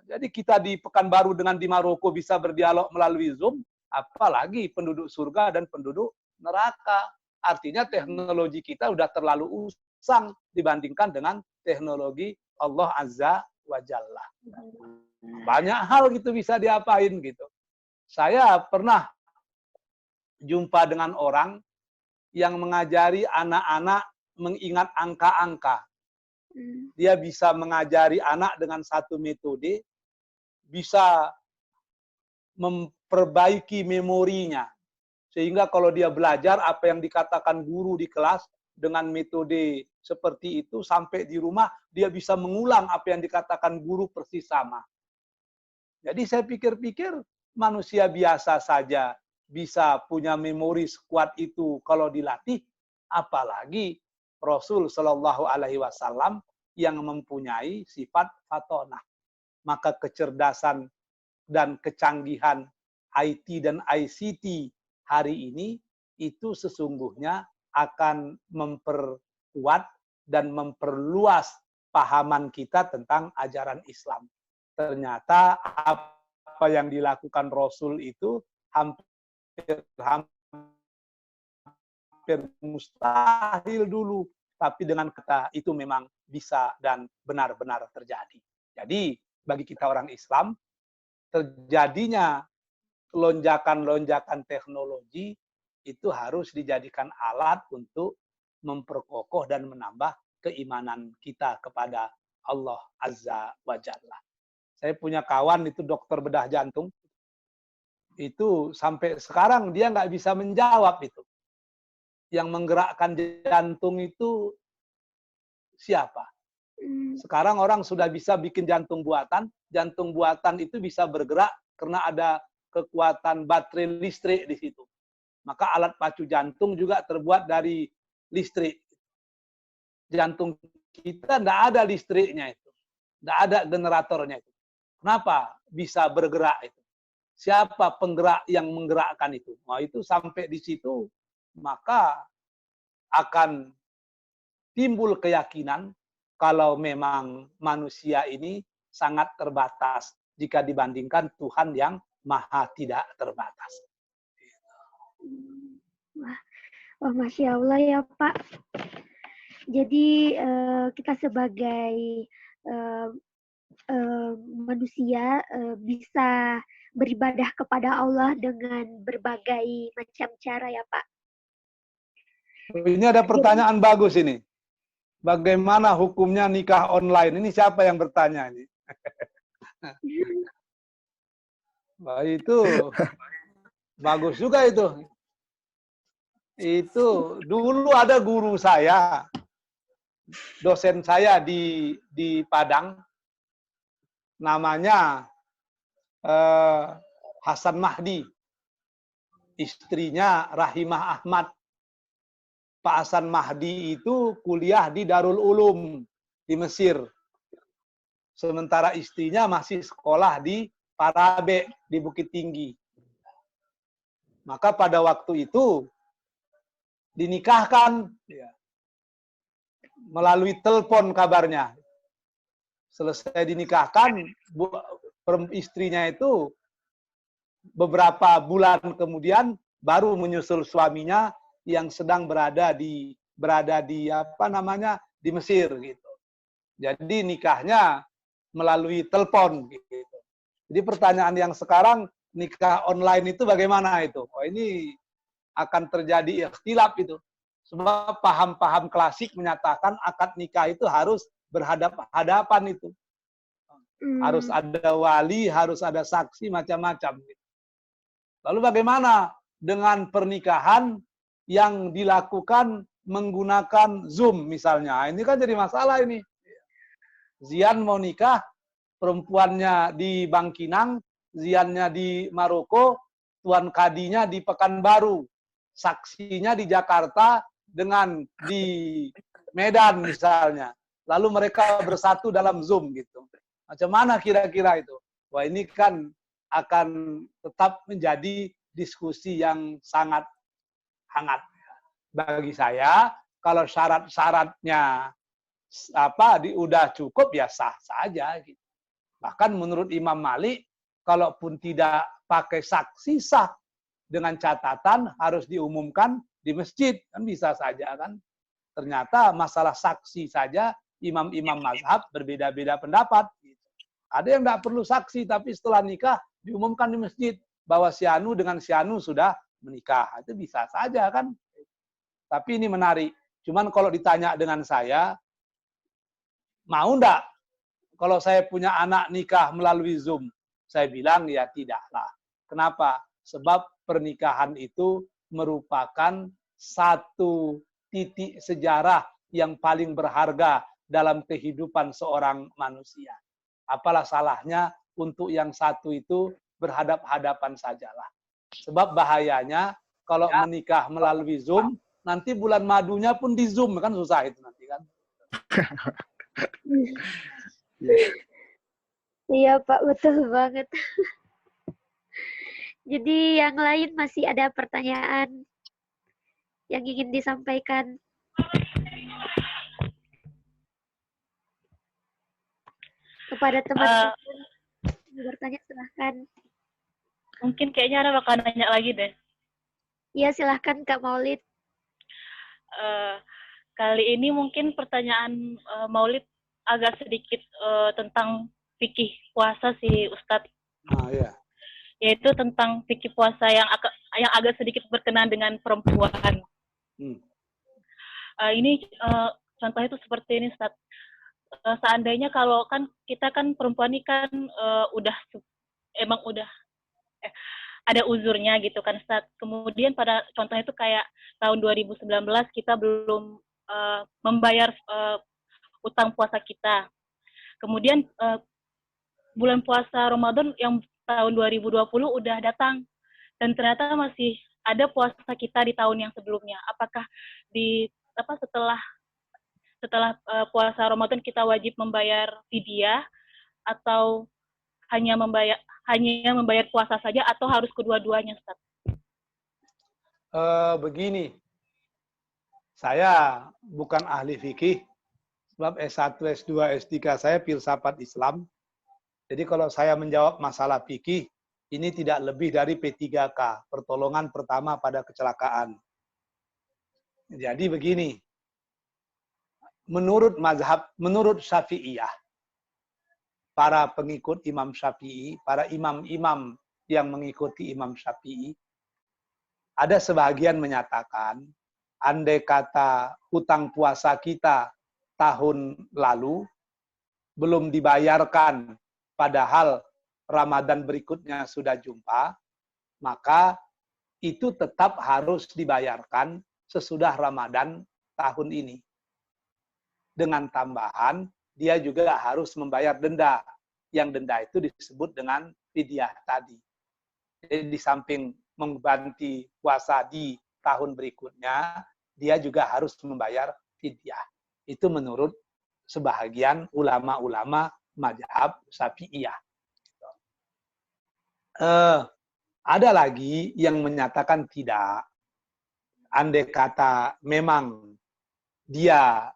B: Jadi kita di Pekanbaru dengan di Maroko bisa berdialog melalui Zoom, apalagi penduduk surga dan penduduk neraka. Artinya teknologi kita udah terlalu usang dibandingkan dengan teknologi Allah Azza wa Jalla. Banyak hal gitu bisa diapain gitu. Saya pernah jumpa dengan orang yang mengajari anak-anak mengingat angka-angka. Dia bisa mengajari anak dengan satu metode, bisa memperbaiki memorinya. Sehingga kalau dia belajar apa yang dikatakan guru di kelas dengan metode seperti itu, sampai di rumah dia bisa mengulang apa yang dikatakan guru persis sama. Jadi saya pikir-pikir manusia biasa saja bisa punya memori sekuat itu kalau dilatih, apalagi Rasul Shallallahu Alaihi Wasallam yang mempunyai sifat fatonah. Maka kecerdasan dan kecanggihan IT dan ICT hari ini itu sesungguhnya akan memperkuat dan memperluas pahaman kita tentang ajaran Islam. Ternyata apa yang dilakukan Rasul itu hampir mustahil dulu. Tapi dengan kata itu memang bisa dan benar-benar terjadi. Jadi bagi kita orang Islam, terjadinya lonjakan-lonjakan teknologi itu harus dijadikan alat untuk memperkokoh dan menambah keimanan kita kepada Allah Azza wa Jalla. Saya punya kawan itu dokter bedah jantung. Itu sampai sekarang dia nggak bisa menjawab itu. Yang menggerakkan jantung itu siapa? Sekarang orang sudah bisa bikin jantung buatan itu bisa bergerak karena ada kekuatan baterai listrik di situ. Maka alat pacu jantung juga terbuat dari listrik. Jantung kita tidak ada listriknya itu. Tidak ada generatornya itu. Kenapa bisa bergerak itu? Siapa penggerak yang menggerakkan itu? Nah, itu sampai di situ, maka akan timbul keyakinan kalau memang manusia ini sangat terbatas jika dibandingkan Tuhan yang maha tidak terbatas.
C: Wah, Masya Allah ya Pak. Jadi kita sebagai manusia bisa beribadah kepada Allah dengan berbagai macam cara ya Pak.
B: Ini ada pertanyaan bagus ini. Bagaimana hukumnya nikah online? Ini siapa yang bertanya ini? Wah, itu bagus juga itu. Itu dulu ada guru saya, dosen saya di Padang, namanya Hasan Mahdi, istrinya Rahimah Ahmad. Pak Hasan Mahdi itu kuliah di Darul Ulum di Mesir. Sementara istrinya masih sekolah di Parabe di Bukit Tinggi. Maka pada waktu itu dinikahkan melalui telepon kabarnya. Selesai dinikahkan, istrinya itu beberapa bulan kemudian baru menyusul suaminya yang sedang berada di di Mesir gitu. Jadi nikahnya melalui telepon gitu. Jadi pertanyaan yang sekarang, nikah online itu bagaimana itu? Oh, ini akan terjadi ikhtilaf itu. Sebab paham-paham klasik menyatakan akad nikah itu harus berhadap-hadapan itu. Harus ada wali, harus ada saksi, macam-macam. Lalu bagaimana dengan pernikahan yang dilakukan menggunakan Zoom misalnya? Ini kan jadi masalah ini. Zian mau nikah, perempuannya di Bangkinang, Ziannya di Maroko, tuan kadinya di Pekanbaru, saksinya di Jakarta dengan di Medan misalnya. Lalu mereka bersatu dalam Zoom gitu. Macam mana kira-kira itu? Wah, ini kan akan tetap menjadi diskusi yang sangat hangat. Bagi saya, kalau syarat-syaratnya udah cukup ya sah saja gitu. Bahkan menurut Imam Malik, kalaupun tidak pakai saksi sah, dengan catatan harus diumumkan di masjid, kan bisa saja kan. Ternyata masalah saksi saja imam-imam mazhab berbeda-beda pendapat. Ada yang tidak perlu saksi, tapi setelah nikah diumumkan di masjid bahwa si Anu dengan si Anu sudah menikah. Itu bisa saja kan. Tapi ini menarik. Cuman kalau ditanya dengan saya, mau enggak kalau saya punya anak nikah melalui Zoom? Saya bilang ya tidaklah. Kenapa? Sebab pernikahan itu merupakan satu titik sejarah yang paling berharga dalam kehidupan seorang manusia. Apalah salahnya untuk yang satu itu berhadap-hadapan sajalah. Sebab bahayanya kalau menikah melalui Zoom, nanti bulan madunya pun di Zoom, kan susah itu nanti kan.
C: Iya Pak, betul banget. Jadi yang lain masih ada pertanyaan yang ingin disampaikan? Kepada teman-teman yang bertanya silahkan.
E: Mungkin kayaknya Ana bakal nanya lagi deh.
C: Iya silahkan Kak Maulid.
E: Kali ini mungkin pertanyaan Maulid agak sedikit tentang fikih puasa sih Ustadz.
B: Nah, ya.
E: Yaitu tentang fikih puasa yang agak sedikit berkenaan dengan perempuan. Ini contohnya itu seperti ini Ustadz. Seandainya kalau kan kita kan perempuan ini kan emang udah ada uzurnya gitu kan Ustadz. Kemudian pada contohnya itu kayak tahun 2019 kita belum membayar utang puasa kita. Kemudian bulan puasa Ramadan yang tahun 2020 udah datang dan ternyata masih ada puasa kita di tahun yang sebelumnya. Apakah setelah puasa Ramadan kita wajib membayar fidyah atau hanya membayar puasa saja atau harus kedua-duanya, Ustaz?
B: Begini, saya bukan ahli fikih, sebab S1, S2, S3 saya filsafat Islam. Jadi kalau saya menjawab masalah fikih, ini tidak lebih dari P3K, pertolongan pertama pada kecelakaan. Jadi begini, menurut Syafi'iyah, para pengikut Imam Syafi'i, para imam-imam yang mengikuti Imam Syafi'i, ada sebagian menyatakan, andai kata hutang puasa kita tahun lalu belum dibayarkan, padahal Ramadan berikutnya sudah jumpa, maka itu tetap harus dibayarkan sesudah Ramadan tahun ini. Dengan tambahan, dia juga harus membayar denda. Yang denda itu disebut dengan fidyah tadi. Jadi di samping mengganti puasa di tahun berikutnya, dia juga harus membayar fidyah. Itu menurut sebahagian ulama-ulama mazhab Syafi'iyah. Ada lagi yang menyatakan tidak. Andai kata memang dia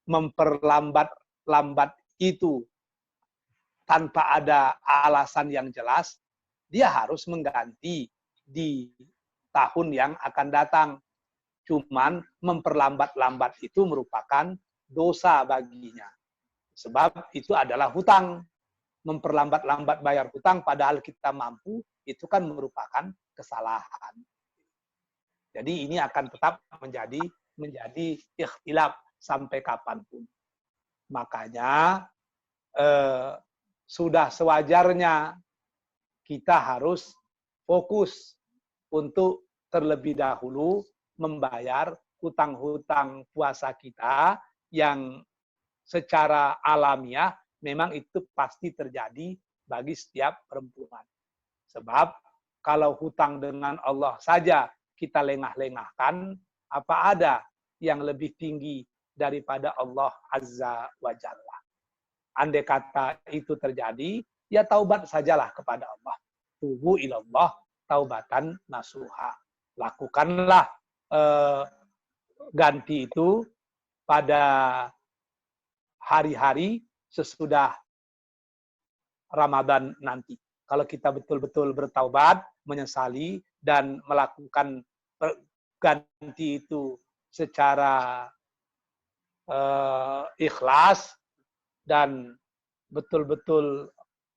B: memperlambat itu tanpa ada alasan yang jelas, dia harus mengganti di tahun yang akan datang. Cuman memperlambat-lambat itu merupakan dosa baginya. Sebab itu adalah hutang. Memperlambat-lambat bayar hutang padahal kita mampu, itu kan merupakan kesalahan. Jadi ini akan tetap menjadi ikhtilaf sampai kapanpun. Makanya sudah sewajarnya kita harus fokus untuk terlebih dahulu membayar hutang-hutang puasa kita yang secara alamiah memang itu pasti terjadi bagi setiap perempuan. Sebab kalau hutang dengan Allah saja kita lengah-lengahkan, apa ada yang lebih tinggi daripada Allah Azza wa Jalla. Andai kata itu terjadi, ya taubat sajalah kepada Allah. Tubu ilallah taubatan nasuha. Lakukanlah ganti itu pada hari-hari sesudah Ramadan nanti. Kalau kita betul-betul bertaubat, menyesali, dan melakukan ganti itu secara ikhlas dan betul-betul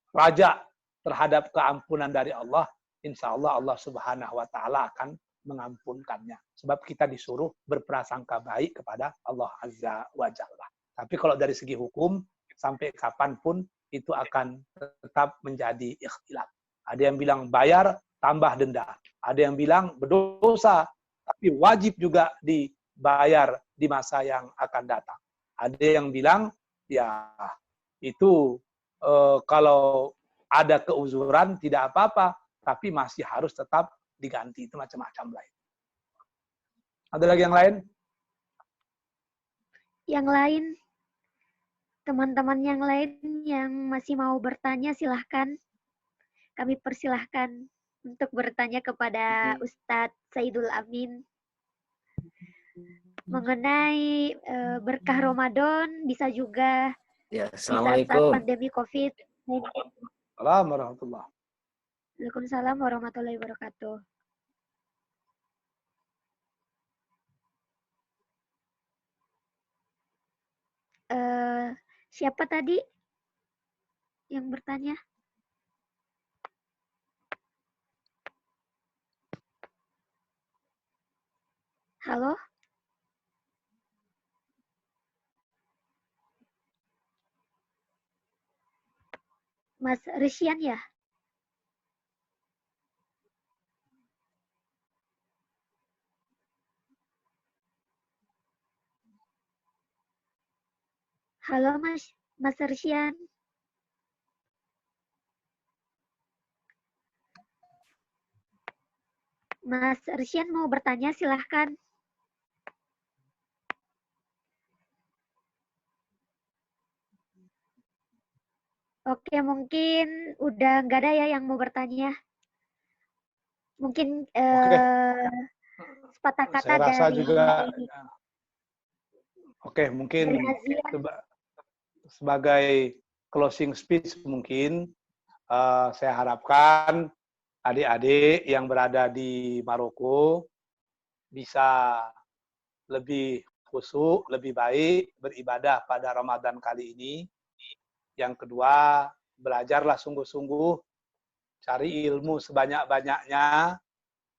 B: raja terhadap keampunan dari Allah, insya Allah Allah Subhanahu wa Ta'ala akan mengampunkannya. Sebab kita disuruh berprasangka baik kepada Allah Azza wa Jalla. Tapi kalau dari segi hukum, sampai kapanpun itu akan tetap menjadi ikhtilaf. Ada yang bilang bayar tambah denda. Ada yang bilang berdosa, tapi wajib juga dibayar di masa yang akan datang. Ada yang bilang, ya itu kalau ada keuzuran tidak apa-apa, tapi masih harus tetap diganti. Itu macam-macam lain. Ada lagi yang lain?
C: Yang lain, teman-teman yang lain yang masih mau bertanya silahkan. Kami persilahkan untuk bertanya kepada Ustadz Saidul Amin mengenai berkah Ramadan, bisa juga
D: Ya,
C: di saat
D: Assalamualaikum.
C: pandemi COVID.
B: Assalamualaikum warahmatullahi.
C: Waalaikumsalam warahmatullahi wabarakatuh. Siapa tadi yang bertanya? Halo? Mas Rishian ya? Halo Mas Rishian. Mas Rishian mau bertanya silahkan. Oke, mungkin udah nggak ada ya yang mau bertanya. Mungkin sepatah kata
B: Saya rasa
C: dari
B: juga, oke, mungkin
C: Azian.
B: sebagai closing speech mungkin saya harapkan adik-adik yang berada di Maroko bisa lebih khusyuk, lebih baik beribadah pada Ramadan kali ini. Yang kedua, belajarlah sungguh-sungguh, cari ilmu sebanyak-banyaknya,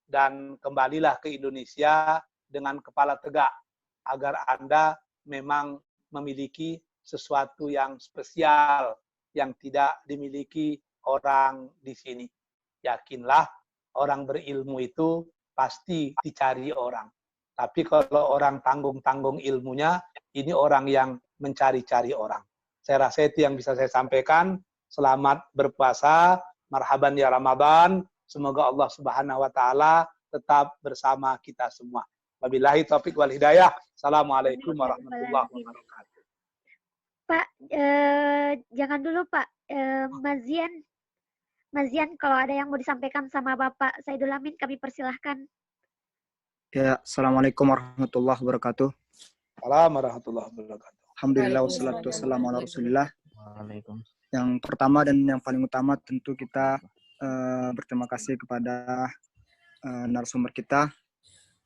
B: dan kembalilah ke Indonesia dengan kepala tegak, agar Anda memang memiliki sesuatu yang spesial yang tidak dimiliki orang di sini. Yakinlah, orang berilmu itu pasti dicari orang. Tapi kalau orang tanggung-tanggung ilmunya, ini orang yang mencari-cari orang. Saya rasa itu yang bisa saya sampaikan. Selamat berpuasa, marhaban ya Ramadan. Semoga Allah Subhanahu wa taala tetap bersama kita semua. Wabillahi taufik wal hidayah. Assalamualaikum warahmatullahi wabarakatuh.
C: Pak, jangan dulu Pak. Mas Zian, kalau ada yang mau disampaikan sama Bapak Saidul Amin, kami persilahkan.
A: Ya, Assalamualaikum warahmatullahi wabarakatuh.
B: Assalamualaikum warahmatullahi wabarakatuh.
A: Alhamdulillah wassalatu wassalamu ala Rasulillah. Yang pertama dan yang paling utama tentu kita berterima kasih kepada narasumber kita,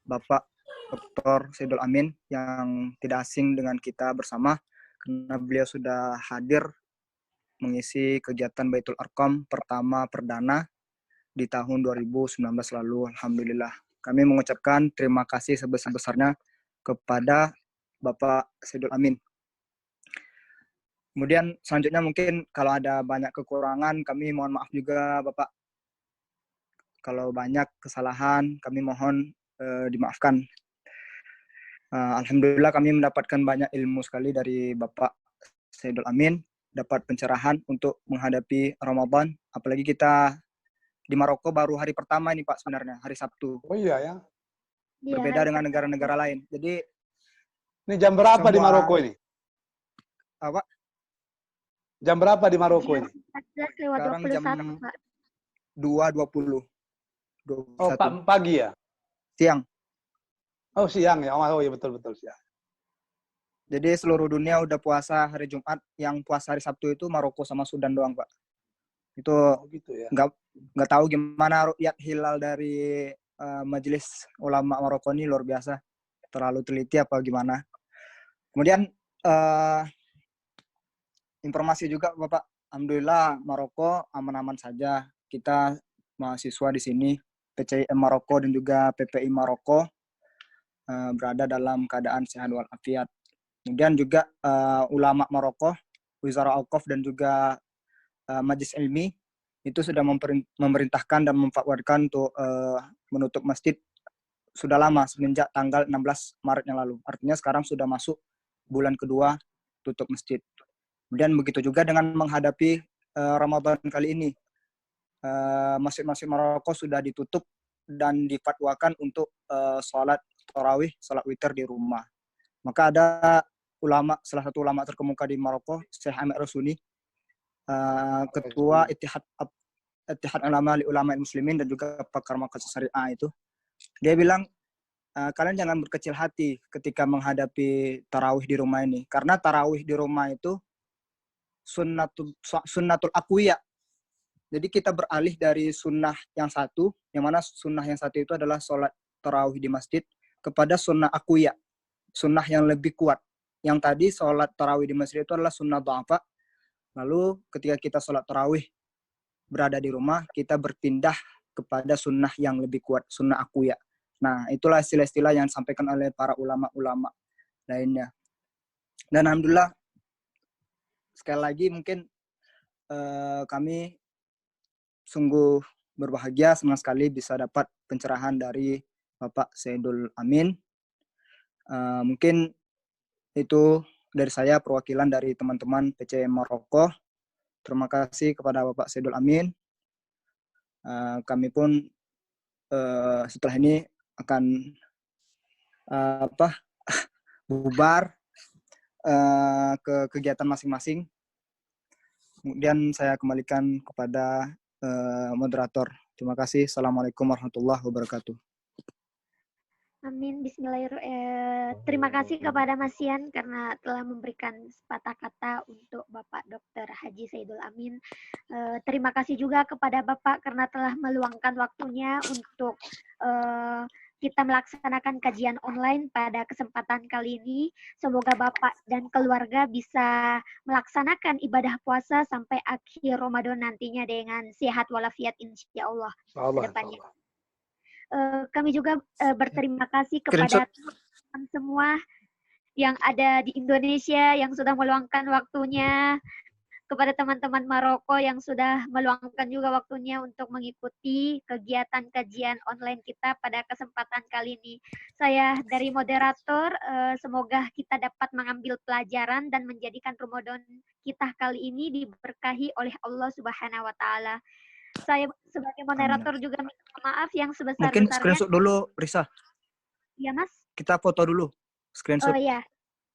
A: Bapak Dr. Saidul Amin, yang tidak asing dengan kita bersama karena beliau sudah hadir mengisi kegiatan Baitul Arqam pertama perdana di tahun 2019 lalu. Alhamdulillah. Kami mengucapkan terima kasih sebesar-besarnya kepada Bapak Saidul Amin. Kemudian selanjutnya mungkin kalau ada banyak kekurangan, kami mohon maaf juga Bapak. Kalau banyak kesalahan, kami mohon dimaafkan. Alhamdulillah kami mendapatkan banyak ilmu sekali dari Bapak Saidul Amin, dapat pencerahan untuk menghadapi Ramadan. Apalagi kita di Maroko baru hari pertama ini Pak sebenarnya, hari Sabtu.
B: Oh iya ya.
A: Berbeda dengan negara-negara lain. Jadi
B: ini jam berapa di Maroko ini?
A: Apa?
B: Jam berapa di Maroko ini?
C: 14 lewat 21, Pak.
A: 2.20.
B: Oh, pagi ya?
A: Siang.
B: Oh, siang ya. Oh iya, betul-betul siang.
A: Jadi seluruh dunia udah puasa hari Jumat, yang puasa hari Sabtu itu Maroko sama Sudan doang, Pak. Itu
B: gitu ya.
A: Nggak tahu gimana ru'yat hilal dari Majelis Ulama Maroko ini, luar biasa. Terlalu teliti apa gimana. Kemudian informasi juga Bapak, alhamdulillah Maroko aman-aman saja. Kita mahasiswa di sini, PCIM Maroko dan juga PPI Maroko berada dalam keadaan sehat walafiat. Kemudian juga ulama Maroko, Wizara Auqaf dan juga Majlis Ilmi itu sudah memerintahkan dan memfatwakan untuk menutup masjid sudah lama, semenjak tanggal 16 Maret yang lalu. Artinya sekarang sudah masuk bulan kedua tutup masjid. Kemudian begitu juga dengan menghadapi Ramadan kali ini. Masjid-masjid Maroko sudah ditutup dan difatwakan untuk sholat tarawih, sholat witir di rumah. Maka ada salah satu ulama terkemuka di Maroko, Syekh Ahmed Rasuni, ketua Ittihad Ulama Muslimin dan juga pakar maqasid syariah itu. Dia bilang, kalian jangan berkecil hati ketika menghadapi tarawih di rumah ini. Karena tarawih di rumah itu sunnatul aqwiya. Jadi kita beralih dari sunnah yang satu, yang mana sunnah yang satu itu adalah sholat tarawih di masjid, kepada sunnah aqwiya, sunnah yang lebih kuat. Yang tadi sholat tarawih di masjid itu adalah sunnah dha'fa. Lalu ketika kita sholat tarawih berada di rumah, kita berpindah kepada sunnah yang lebih kuat, sunnah aqwiya. Nah, itulah istilah-istilah yang disampaikan oleh para ulama-ulama lainnya. Dan alhamdulillah, sekali lagi mungkin kami sungguh berbahagia, senang sekali bisa dapat pencerahan dari Bapak Saidul Amin. Mungkin itu dari saya, perwakilan dari teman-teman PCM Maroko. Terima kasih kepada Bapak Saidul Amin. Kami pun setelah ini akan bubar ke kegiatan masing-masing. Kemudian saya kembalikan kepada moderator. Terima kasih. Assalamualaikum warahmatullahi wabarakatuh.
C: Amin. Bismillahirrahmanirrahim. Terima kasih kepada Mas Yan karena telah memberikan sepatah kata untuk Bapak Dr. Haji Saidul Amin. Terima kasih juga kepada Bapak karena telah meluangkan waktunya untuk kita melaksanakan kajian online pada kesempatan kali ini. Semoga Bapak dan keluarga bisa melaksanakan ibadah puasa sampai akhir Ramadan nantinya dengan sehat walafiat insya Allah ke depannya. Kami juga berterima kasih kepada teman-teman semua yang ada di Indonesia yang sudah meluangkan waktunya, kepada teman-teman Maroko yang sudah meluangkan juga waktunya untuk mengikuti kegiatan kajian online kita pada kesempatan kali ini. Saya dari moderator, semoga kita dapat mengambil pelajaran dan menjadikan Ramadan kita kali ini diberkahi oleh Allah Subhanahu wa Ta'ala. Saya sebagai moderator juga minta maaf yang sebesar-besarnya.
A: Mungkin screenshot dulu, Risa.
C: Iya, Mas.
A: Kita foto dulu. Screenshot.
C: Oh iya.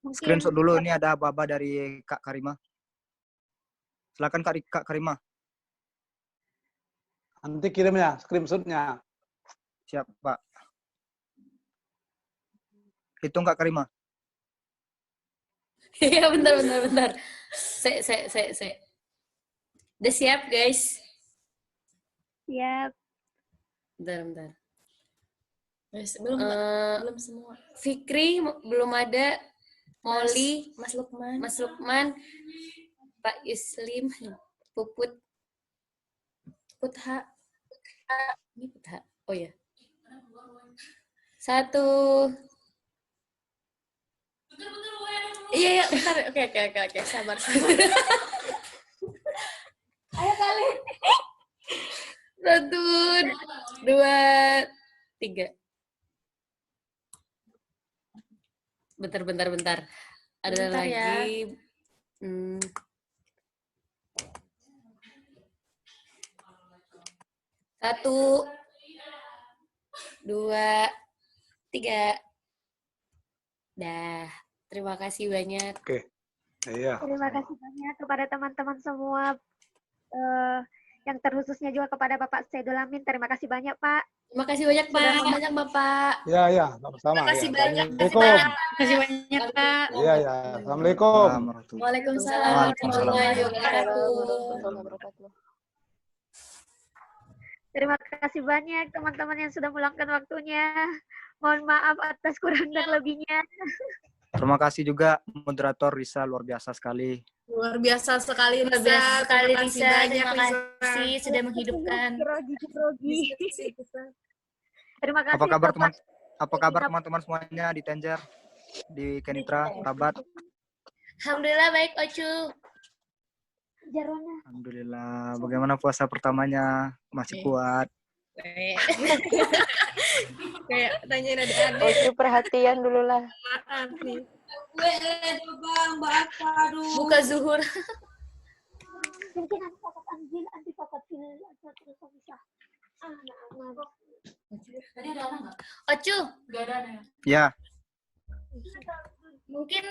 C: Mungkin
A: screenshot dulu. Ini ada Baba dari Kak Karima. Silakan Kak Karima.
B: Nanti kirim ya, screenshotnya.
A: Siap, Pak. Hitung Kak Karima.
F: Iya, bentar. Saya. Udah siap, guys?
C: Siap.
F: Bentar. Belum semua. Fikri belum ada. Molly, Mas Lukman, Pak Yuslim, Putha. Ini Putha. Oh ya. 1. Iya, bentar. Oke. Sabar. Ayo kali. 1, 2, 3. Bentar. Ada bentar lagi. Ya. 1, 2, 3. Dah. Terima kasih banyak.
B: Oke. Iya.
C: Terima kasih banyak kepada teman-teman semua. Yang terkhususnya juga kepada Bapak Saidul Amin. Terima kasih banyak, Pak.
F: Terima kasih banyak, Pak. Banyak, Bapak.
B: Ya, sama-sama.
F: Terima kasih banyak.
B: Assalamualaikum.
F: Terima kasih banyak, Pak.
B: Iya. Assalamualaikum.
F: Waalaikumsalam warahmatullahi wabarakatuh.
C: Terima kasih banyak teman-teman yang sudah meluangkan waktunya. Mohon maaf atas kurang dan lebihnya.
A: Terima kasih juga moderator Risa, luar biasa sekali.
F: Luar biasa sekali Risa. Terima kasih sudah menghidupkan.
C: Terima kasih.
A: Apa kabar teman-teman semuanya di Tenjer, di Kenitra, Rabat?
F: Alhamdulillah baik, Ocu.
A: Alhamdulillah. Bagaimana puasa pertamanya? Masih kuat?
F: Kayak tanyain adik-adik.
G: Ocu perhatian dulu lah.
F: Maaf nih. Buka zuhur.
C: Mungkin anti fakat anjil, anti fakat fil, terus bisa.
F: Tadi ada anak nggak? Ocu. Nggak ada anak.
A: Ya.
F: Mungkin